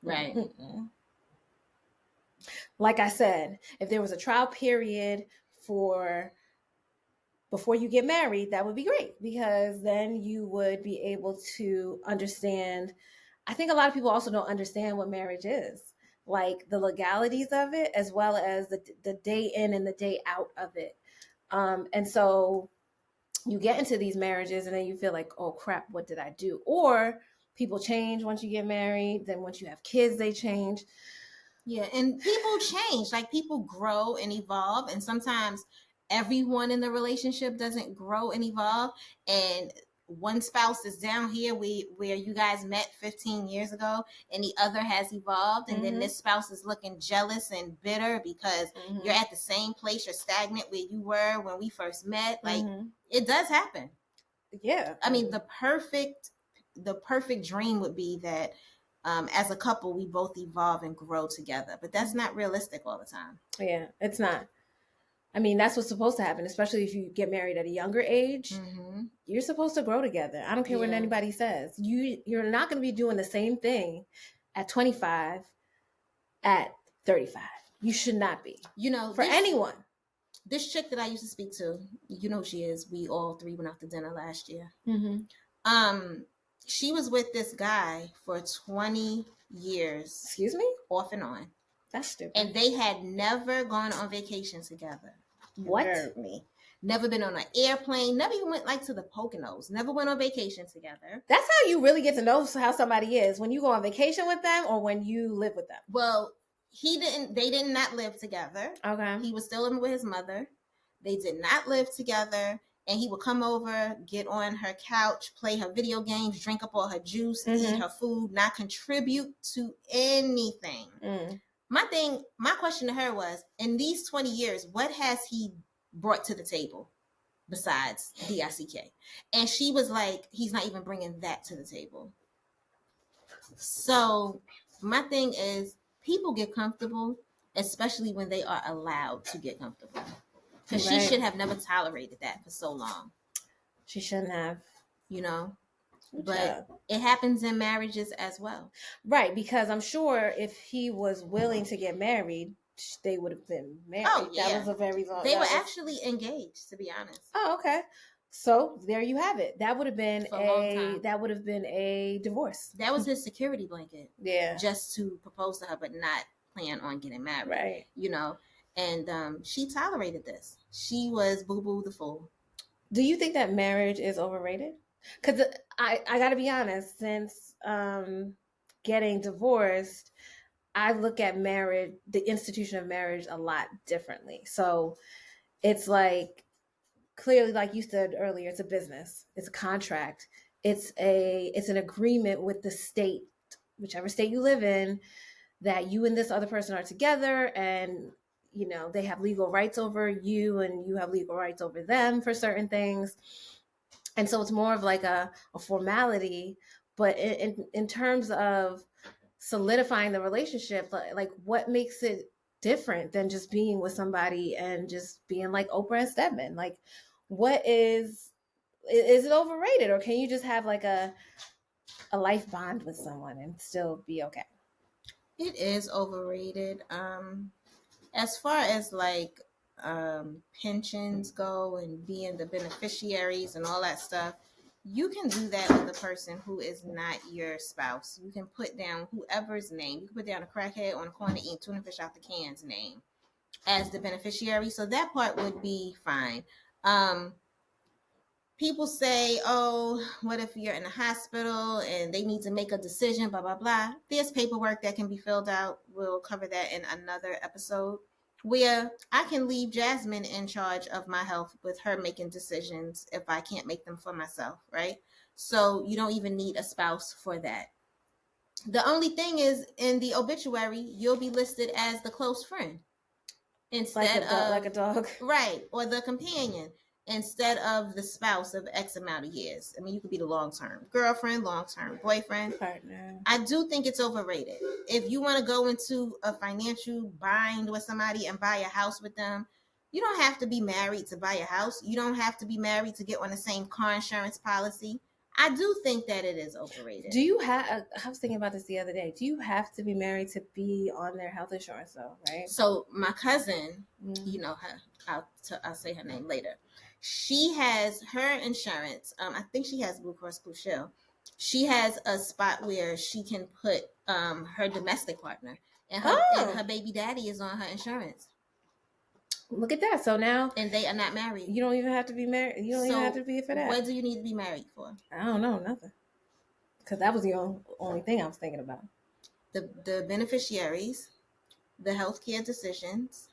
Right. Like I said, if there was a trial period before you get married, that would be great, because then you would be able to understand. I think a lot of people also don't understand what marriage is, like the legalities of it, as well as the day in and the day out of it. And so you get into these marriages and then you feel like, oh crap, what did I do? Or people change once you get married. Then once you have kids, they change. Yeah, and people change. Like people grow and evolve, and sometimes everyone in the relationship doesn't grow and evolve. And one spouse is down here where you guys met 15 years ago, and the other has evolved, and then this spouse is looking jealous and bitter because you're at the same place, you're stagnant where you were when we first met. Like it does happen. Yeah. I mean, the perfect dream would be that as a couple, we both evolve and grow together. But that's not realistic all the time. Yeah, it's not. I mean, that's what's supposed to happen, especially if you get married at a younger age. You're supposed to grow together. I don't care what anybody says. You're not going to be doing the same thing at 25, at 35. You should not be. You know, for anyone. This chick that I used to speak to, you know who she is. We all three went out to dinner last year. She was with this guy for 20 years. Excuse me? Off and on. That's stupid. And they had never gone on vacation together. What? You heard me. Never been on an airplane. Never even went like to the Poconos. Never went on vacation together. That's how you really get to know how somebody is, when you go on vacation with them or when you live with them. Well, they did not live together. Okay. He was still living with his mother. They did not live together. And he would come over, get on her couch, play her video games, drink up all her juice, eat her food, not contribute to anything. My question to her was, in these 20 years, what has he brought to the table besides DICK? And she was like, he's not even bringing that to the table. So my thing is, people get comfortable, especially when they are allowed to get comfortable. Because she should have never tolerated that for so long. She shouldn't have. You know? But it happens in marriages as well. Right, because I'm sure if he was willing to get married, they would have been married. Oh, yeah. That was a very long... They were actually engaged, to be honest. Oh, okay. So there you have it. That would have been a divorce. That was his security blanket. Yeah. Just to propose to her, but not plan on getting married. Right. You know? And she tolerated this. She was boo-boo the fool. Do you think that marriage is overrated? Because I got to be honest, since getting divorced, I look at marriage, the institution of marriage, a lot differently. So it's like, clearly, like you said earlier, it's a business. It's a contract. It's an agreement with the state, whichever state you live in, that you and this other person are together, and you know they have legal rights over you and you have legal rights over them for certain things. And so it's more of like a formality. But in terms of solidifying the relationship, like what makes it different than just being with somebody and just being like Oprah and Stedman? Like, what is it overrated, or can you just have like a life bond with someone and still be okay? It is overrated. As far as like pensions go and being the beneficiaries and all that stuff, you can do that with a person who is not your spouse. You can put down whoever's name. You can put down a crackhead on the corner eating tuna fish out the can's name as the beneficiary. So that part would be fine. People say, oh, what if you're in a hospital and they need to make a decision, blah, blah, blah. There's paperwork that can be filled out. We'll cover that in another episode, where I can leave Jasmine in charge of my health with her making decisions if I can't make them for myself, right? So you don't even need a spouse for that. The only thing is, in the obituary, you'll be listed as the close friend instead of like a dog, right, or the companion, instead of the spouse of X amount of years. I mean, you could be the long-term girlfriend, long-term boyfriend. Partner. I do think it's overrated. If you want to go into a financial bind with somebody and buy a house with them, you don't have to be married to buy a house. You don't have to be married to get on the same car insurance policy. I do think that it is overrated. Do you have, I was thinking about this the other day, do you have to be married to be on their health insurance though, right? So my cousin, you know her, I'll say her name later. She has her insurance. I think she has Blue Cross Blue Shield. She has a spot where she can put her domestic partner, and her baby daddy is on her insurance. Look at that. So now, and they are not married. You don't even have to be married. You don't even have to be for that. What do you need to be married for? I don't know, nothing. Because that was the only thing I was thinking about. The beneficiaries the healthcare decisions,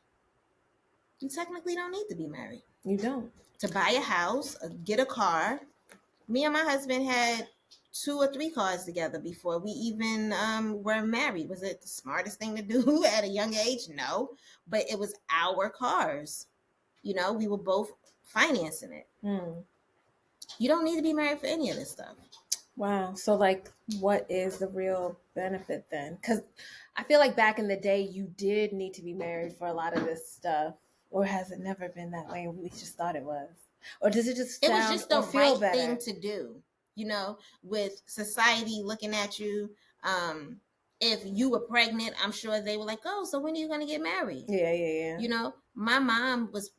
you technically don't need to be married. You don't. To buy a house, get a car. Me and my husband had 2 or 3 cars together before we even were married. Was it the smartest thing to do at a young age? No, but it was our cars. You know, we were both financing it. You don't need to be married for any of this stuff. Wow. So, like, what is the real benefit then? Because I feel like back in the day, you did need to be married for a lot of this stuff. Or has it never been that way? We just thought it was. Or does it just It was sound just the or feel right better? thing to do, you know, with society looking at you. If you were pregnant, I'm sure they were like, oh, so when are you going to get married? Yeah. You know, my mom was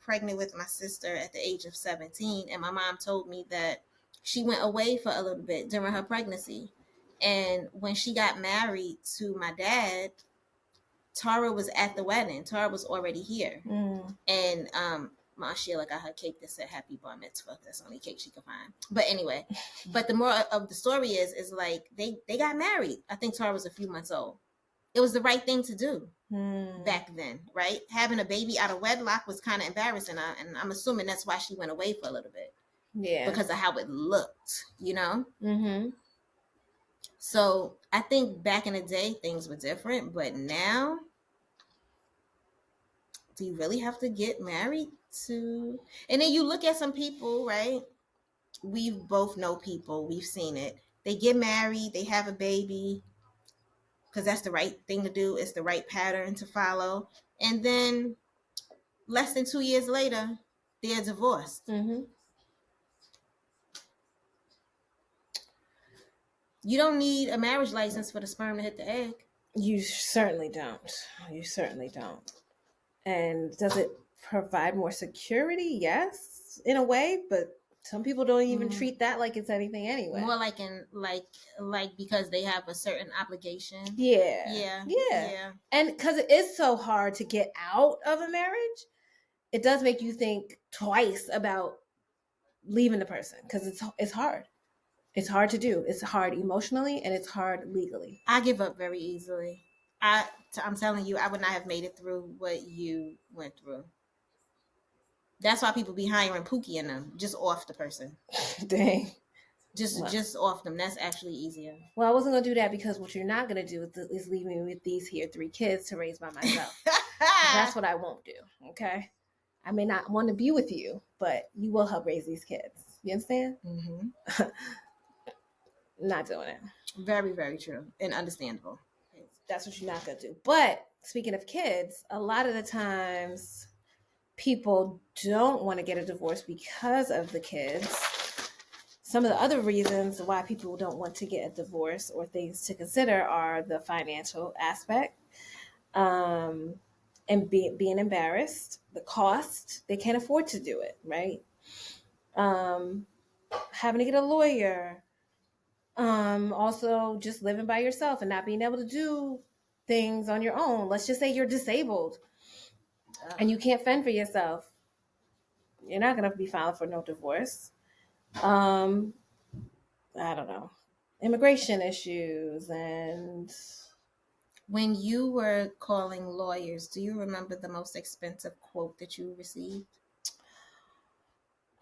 pregnant with my sister at the age of 17, and my mom told me that she went away for a little bit during her pregnancy. And when she got married to my dad, Tara was at the wedding. Tara was already here. And Ma Sheila got her cake that said happy bar mitzvah. That's the only cake she could find. But anyway, but the moral of the story is like they got married. I think Tara was a few months old. It was the right thing to do back then, right? Having a baby out of wedlock was kind of embarrassing, and I'm assuming that's why she went away for a little bit. Yeah. Because of how it looked, you know? So I think back in the day, things were different, but now, do you really have to get married to? And then you look at some people, right? We both know people, we've seen it. They get married, they have a baby, because that's the right thing to do. It's the right pattern to follow. And then less than 2 years later, they're divorced. You don't need a marriage license for the sperm to hit the egg. You certainly don't. You certainly don't. And does it provide more security? Yes, in a way, but some people don't even treat that like it's anything anyway. More like because they have a certain obligation. Yeah. And because it is so hard to get out of a marriage, it does make you think twice about leaving the person because it's hard. It's hard to do. It's hard emotionally and it's hard legally. I give up very easily. I'm telling you, I would not have made it through what you went through. That's why people be hiring Pookie in them, just off the person. Dang. Just off them. That's actually easier. Well, I wasn't gonna do that because what you're not gonna do is leave me with these here 3 kids to raise by myself. That's what I won't do. Okay. I may not want to be with you, but you will help raise these kids. You understand? Not doing it. Very, very true and understandable. That's what you're not gonna do. But speaking of kids, a lot of the times people don't want to get a divorce because of the kids. Some of the other reasons why people don't want to get a divorce or things to consider are the financial aspect, and being embarrassed, the cost, they can't afford to do it, right? Having to get a lawyer, also just living by yourself and not being able to do things on your own. Let's just say you're disabled and you can't fend for yourself. You're not going to be filing for no divorce. I don't know, immigration issues. And when you were calling lawyers, do you remember the most expensive quote that you received?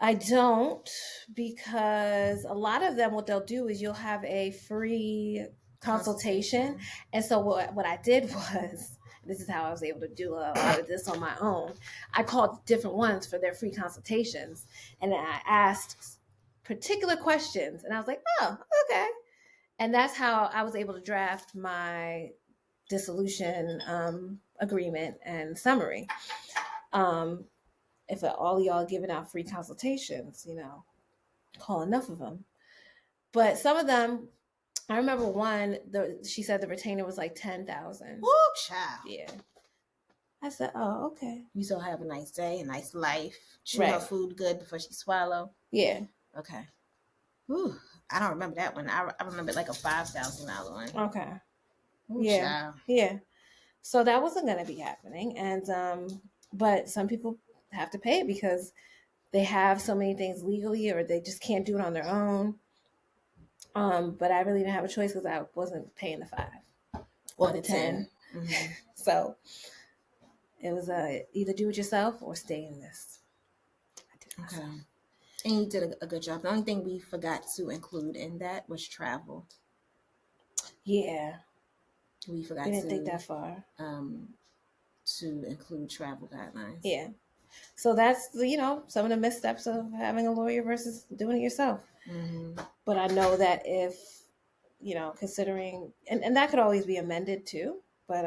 I don't, because a lot of them, what they'll do is you'll have a free consultation. And so what I did was, this is how I was able to do a lot of this on my own. I called different ones for their free consultations, and I asked particular questions, and I was like, oh, okay. And that's how I was able to draft my dissolution agreement and summary. If all y'all giving out free consultations, call enough of them. But some of them, I remember one, she said the retainer was like $10,000. Woo, child. Yeah. I said, oh, okay. You still have a nice day, a nice life. Chew her food good before she swallow. Yeah. Okay. Ooh, I don't remember that one. I remember like a $5,000 one. Okay. Ooh, yeah. Child. Yeah. So that wasn't going to be happening. And, but some people have to pay it because they have so many things legally or they just can't do it on their own. But I really didn't have a choice because I wasn't paying the $5 or the $10. Mm-hmm. So it was either do it yourself or stay in this. I did it myself. Okay. And you did a good job. The only thing we forgot to include in that was travel. Yeah, We forgot we didn't think that far. To include travel guidelines. Yeah. So that's some of the missteps of having a lawyer versus doing it yourself. Mm-hmm. But I know that if considering and that could always be amended too. But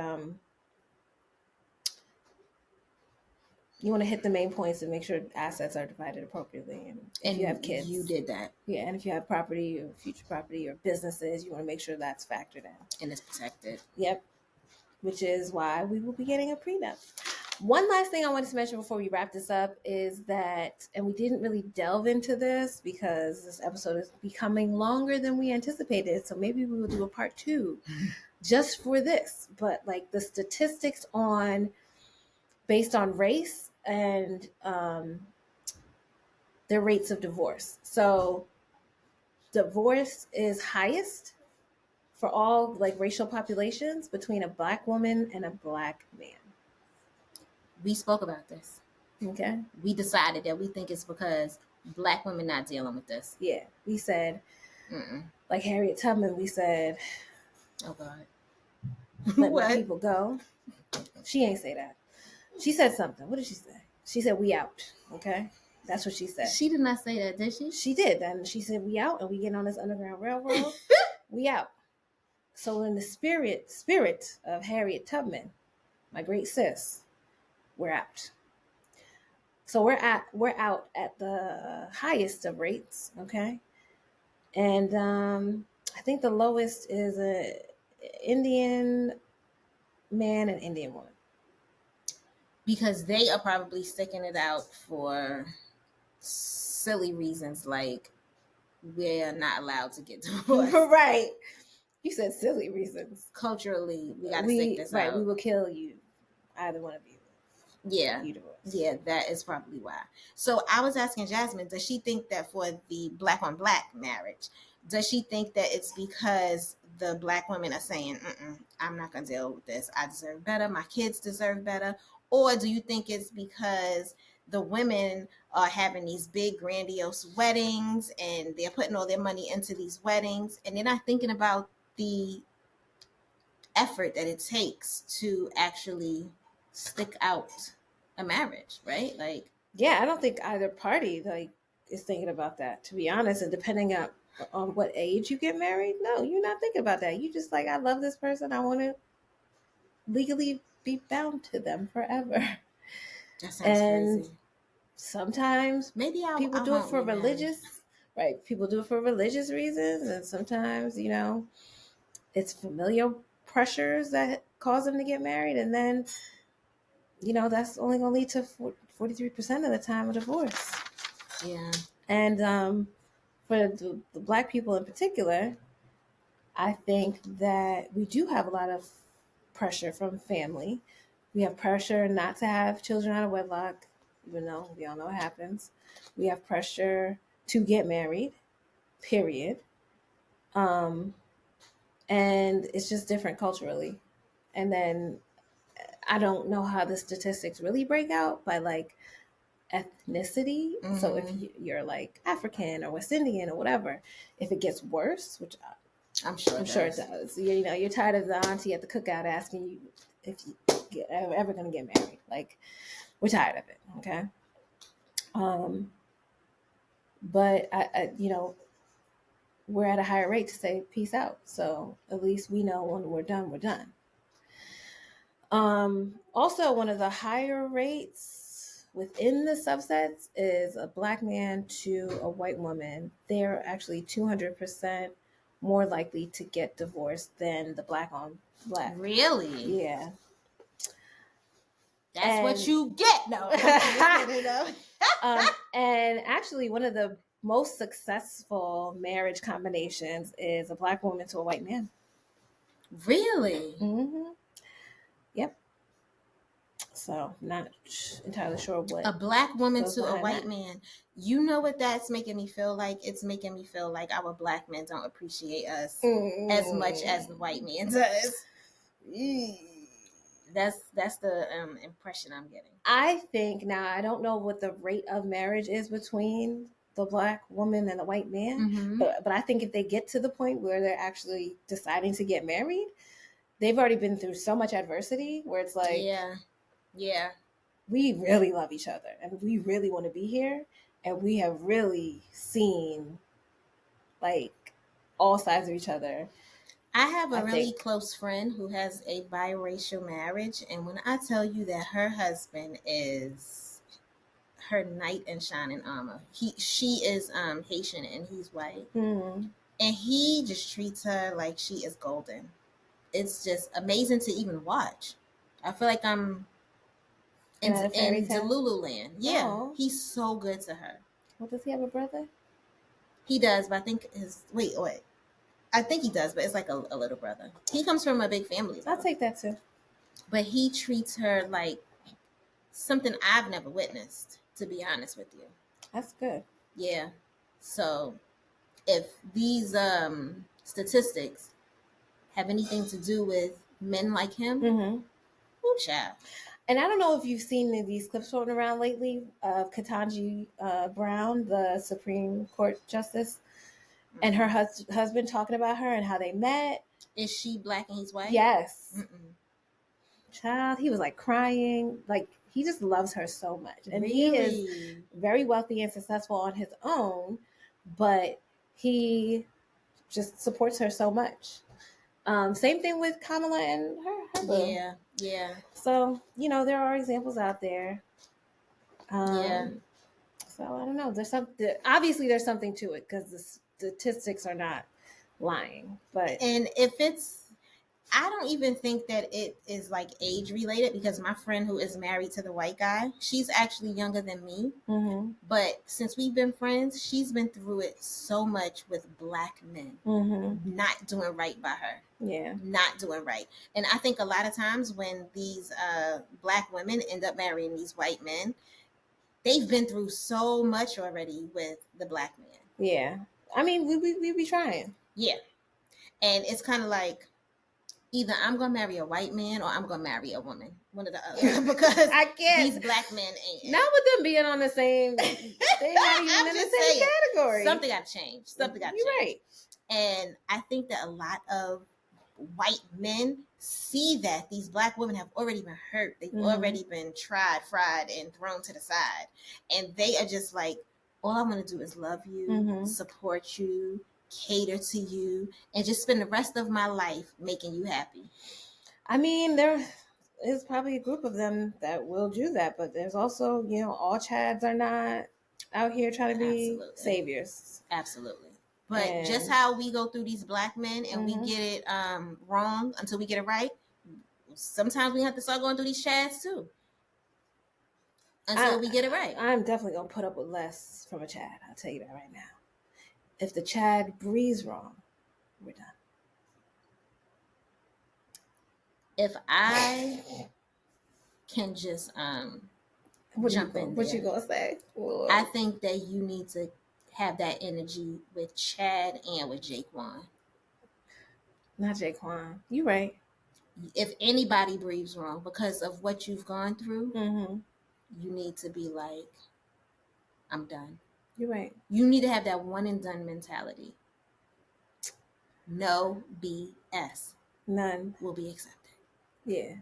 you want to hit the main points and make sure assets are divided appropriately. And if you have kids, you did that. Yeah, and if you have property or future property or businesses, you want to make sure that's factored in and it's protected. Yep. Which is why we will be getting a prenup. One last thing I wanted to mention before we wrap this up is that, and we didn't really delve into this because this episode is becoming longer than we anticipated, so maybe we will do a part 2 just for this. But like the statistics based on race and their rates of divorce. So divorce is highest for all like racial populations between a Black woman and a Black man. We spoke about this. Okay. We decided that we think it's because Black women not dealing with this. Yeah. We said, like Harriet Tubman, we said, oh God, let my people go. She ain't say that. She said something. What did she say? She said, we out. Okay. That's what she said. She did not say that, did she? She did. And she said, we out and we get on this Underground Railroad. We out. So in the spirit of Harriet Tubman, my great sis, we're out. So we're out at the highest of rates, okay? And I think the lowest is a Indian man and Indian woman. Because they are probably sticking it out for silly reasons like we're not allowed to get divorced. Right. You said silly reasons. Culturally, we gotta stick this out. Right, we will kill you, either one of you. Yeah. Yeah, that is probably why. So I was asking Jasmine, does she think that for the Black on Black marriage, does she think that it's because the Black women are saying, I'm not going to deal with this. I deserve better. My kids deserve better. Or do you think it's because the women are having these big grandiose weddings and they're putting all their money into these weddings and they're not thinking about the effort that it takes to actually stick out a marriage, right? Like, yeah, I don't think either party like is thinking about that, to be honest. And depending on what age you get married, no, you're not thinking about that. You just like, I love this person, I want to legally be bound to them forever. That sounds crazy. Sometimes maybe people do it for religious, right? People do it for religious reasons, and sometimes it's familial pressures that cause them to get married, and then that's only going to lead to 43% of the time a divorce. Yeah. And for the Black people in particular, I think that we do have a lot of pressure from family. We have pressure not to have children out of wedlock, even though we all know what happens. We have pressure to get married, period. And it's just different culturally. And then I don't know how the statistics really break out by like ethnicity. Mm-hmm. So if you're like African or West Indian or whatever, if it gets worse, which I'm sure it does. You're tired of the auntie at the cookout asking you if you ever going to get married. Like, we're tired of it. Okay. But I we're at a higher rate to say peace out. So at least we know when we're done, we're done. Also, one of the higher rates within the subsets is a Black man to a white woman. They're actually 200% more likely to get divorced than the Black on Black. Really? Yeah. That's what you get. No. And actually, one of the most successful marriage combinations is a Black woman to a white man. Really? Mm-hmm. Yep. So, not entirely sure what. A Black woman to a white man. You know what that's making me feel like? It's making me feel like our Black men don't appreciate us as much as the white man does. That's the impression I'm getting. I think now I don't know what the rate of marriage is between the black woman and the white man, Mm-hmm. but I think if they get to the point where they're actually deciding to get married, they've already been through so much adversity where it's like, yeah, we really love each other and we really want to be here, and we have really seen like all sides of each other. I have a I really think. close friend who has a biracial marriage, and when I tell you that her husband is her knight in shining armor, she is Haitian and he's white, Hmm. and he just treats her like she is golden. It's just amazing to even watch. I feel like I'm And at a fairy in tale. Delulu land. Yeah, Oh, he's so good to her. well, does he have a brother? He does, but I think his wait. I think he does, but it's like a little brother. He comes from a big family I'll though. take that too. But he treats her like something I've never witnessed, to be honest with you. That's good. Yeah. So if these statistics have anything to do with men like him, Mm-hmm. oh child. And I don't know if you've seen these clips floating around lately of Ketanji Brown, the Supreme Court justice, and her husband talking about her and how they met. Is she black and he's white? Yes. Mm-mm. Child, he was like crying. Like, he just loves her so much. And he is Really? very wealthy and successful on his own, but he just supports her so much. Same thing with Kamala and her boo. Yeah. So, there are examples out there. Yeah. So I don't know. Obviously there's something to it because the statistics are not lying. But And if it's, I don't even think that it is like age related, because my friend who is married to the white guy, she's actually younger than me. mm-hmm. But since we've been friends, she's been through it so much with black men Mm-hmm. not doing right by her. Yeah. Not doing right. And I think a lot of times when these black women end up marrying these white men, they've been through so much already with the black man. Yeah. I mean, we be trying. Yeah. And it's kind of like, either I'm gonna marry a white man or I'm gonna marry a woman, one or the other, because I can't. These black men ain't. Not with them being on the same. They're not even in the same category. Something got to change. Something got to change. You're right. And I think that a lot of white men see that these black women have already been hurt. They've already been tried, fried, and thrown to the side, and they are just like, all I'm gonna do is love you, support you, cater to you, and just spend the rest of my life making you happy. I mean, there is probably a group of them that will do that, but there's also, all Chads are not out here trying to be saviors. Absolutely. But just how we go through these black men and we get it wrong until we get it right, sometimes we have to start going through these Chads too. Until we get it right. I'm definitely going to put up with less from a Chad. I'll tell you that right now. If the Chad breathes wrong, we're done. If I can just jump in there. What you going to say? Lord. I think that you need to have that energy with Chad and with Jaquan. Not Jaquan. You're right. If anybody breathes wrong because of what you've gone through, you need to be like, I'm done. You're right. You need to have that one and done mentality. No BS. None will be accepted. Yeah.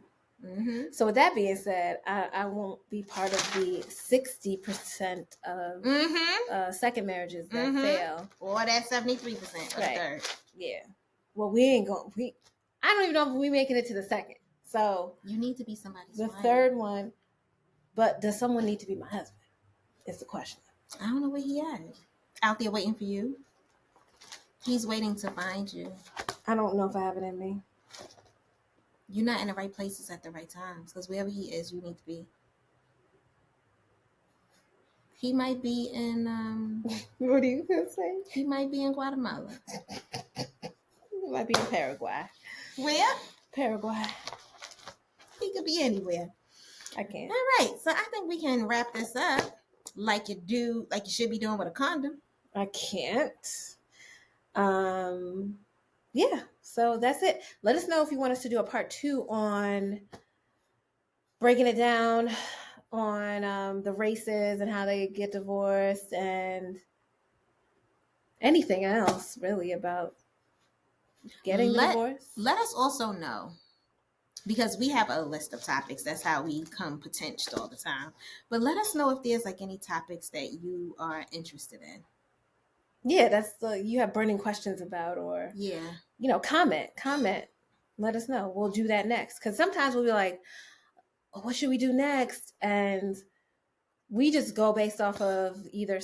So with that being said, I won't be part of the 60% of second marriages that fail, or that 73% of the third. Yeah. Well, we ain't going. I don't even know if we making it to the second. So you need to be somebody's the wife. Third one. But does someone need to be my husband? Is the question. I don't know where he at. Out there waiting for you. He's waiting to find you. I don't know if I have it in me. You're not in the right places at the right times, because wherever he is, you need to be. He might be in what are you gonna say? He might be in Guatemala. He might be in Paraguay. Where? Paraguay. He could be anywhere. I can't. All right, so I think we can wrap this up like you should be doing with a condom. I can't. Yeah, so that's it. Let us know if you want us to do a part 2 on breaking it down on the races and how they get divorced and anything else really about getting the divorce. Let us also know, because we have a list of topics. That's how we come potential all the time. But let us know if there's like any topics that you are interested in. Yeah, that's you have burning questions about, or comment. Let us know. We'll do that next. Because sometimes we'll be like, oh, what should we do next? And we just go based off of either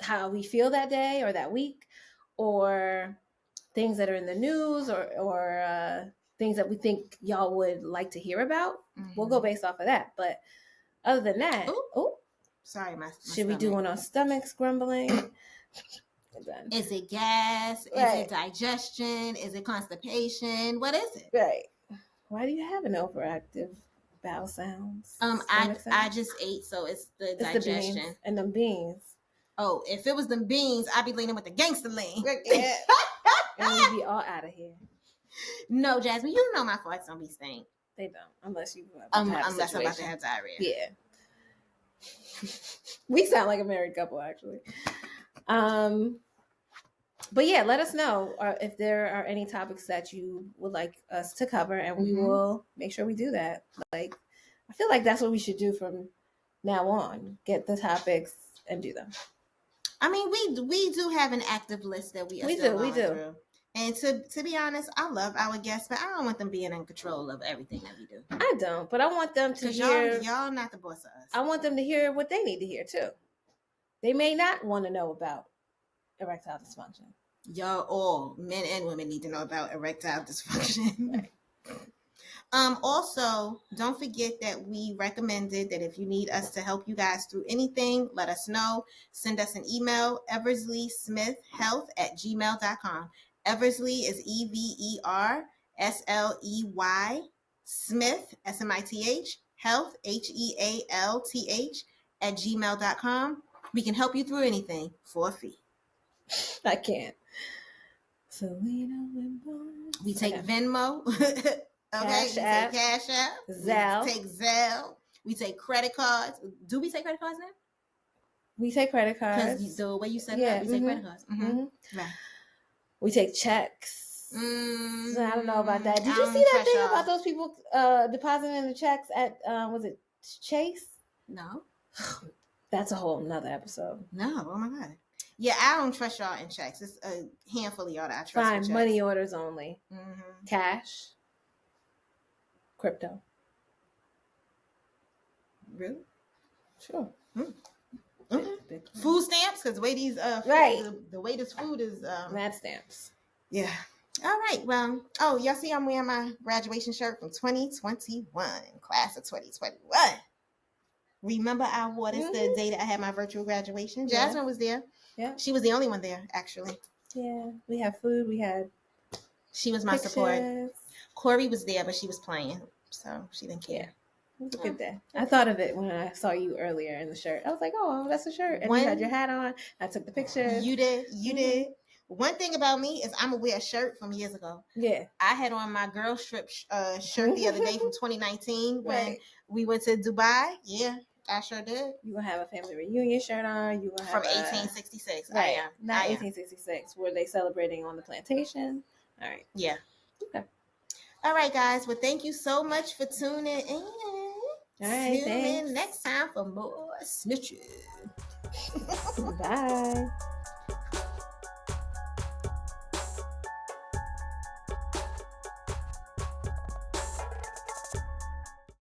how we feel that day or that week, or things that are in the news, or things that we think y'all would like to hear about. Mm-hmm. We'll go based off of that. But other than that, sorry, my should stomach. We do one on stomachs grumbling? Is it gas? Right. Is it digestion? Is it constipation? What is it? Right. Why do you have an overactive bowel sounds? I just ate, so it's the digestion. The beans and them beans. Oh, if it was them beans, I'd be leaning with the gangster lean. Yeah. And we'd be all out of here. No, Jasmine, you know my farts don't be stink. They don't, unless you unless I'm about to have diarrhea. Yeah. We sound like a married couple, actually. But yeah, let us know if there are any topics that you would like us to cover, and we will make sure we do that. Like, I feel like that's what we should do from now on. Get the topics and do them. I mean, we do have an active list that we do. Through. And to be honest, I love our guests, but I don't want them being in control of everything that we do. I don't, but I want them to hear. Y'all not the boss of us. I want them to hear what they need to hear too. They may not want to know about erectile dysfunction. Y'all, all men and women, need to know about erectile dysfunction. Also, don't forget that we recommended that if you need us to help you guys through anything, let us know. Send us an email, eversleysmithhealth@gmail.com. Eversley is EVERSLEY, Smith, SMITH, health, HEALTH @gmail.com. We can help you through anything for a fee. I can't. We take Venmo. Okay, Cash App. Zelle. We take Zelle. We take credit cards. Do we take credit cards now? We take credit cards. Because the way you said that, we take credit cards. Right. We take checks. So I don't know about that. Did you see that thing about those people depositing the checks at was it Chase? No. That's a whole nother episode. No. Oh my God. Yeah, I don't trust y'all in checks. It's a handful of y'all that I trust. Fine, money orders only. Cash. Crypto. Really? Sure. Okay. Food stamps, because the way these the way this food is mad stamps. Yeah. All right. Well, y'all see I'm wearing my graduation shirt from 2021, class of 2021. Remember I wore this the day that I had my virtual graduation. Jasmine was there. Yeah. She was the only one there, actually. Yeah. We had food. She was my support. Corey was there, but she was playing, so she didn't care. It was a good day. I thought of it when I saw you earlier in the shirt. I was like, oh, that's a shirt. And you had your hat on. I took the picture. You did. Did. One thing about me is I'm going to wear a shirt from years ago. Yeah. I had on my girl strip shirt the other day from 2019 when we went to Dubai. Yeah, I sure did. You going to have a family reunion shirt on. You gonna have from 1866. Right. I am. Not 1866. Were they celebrating on the plantation? All right. Yeah. Okay. All right, guys. Well, thank you so much for tuning in. All right, tune in next time for more Snitches. Bye.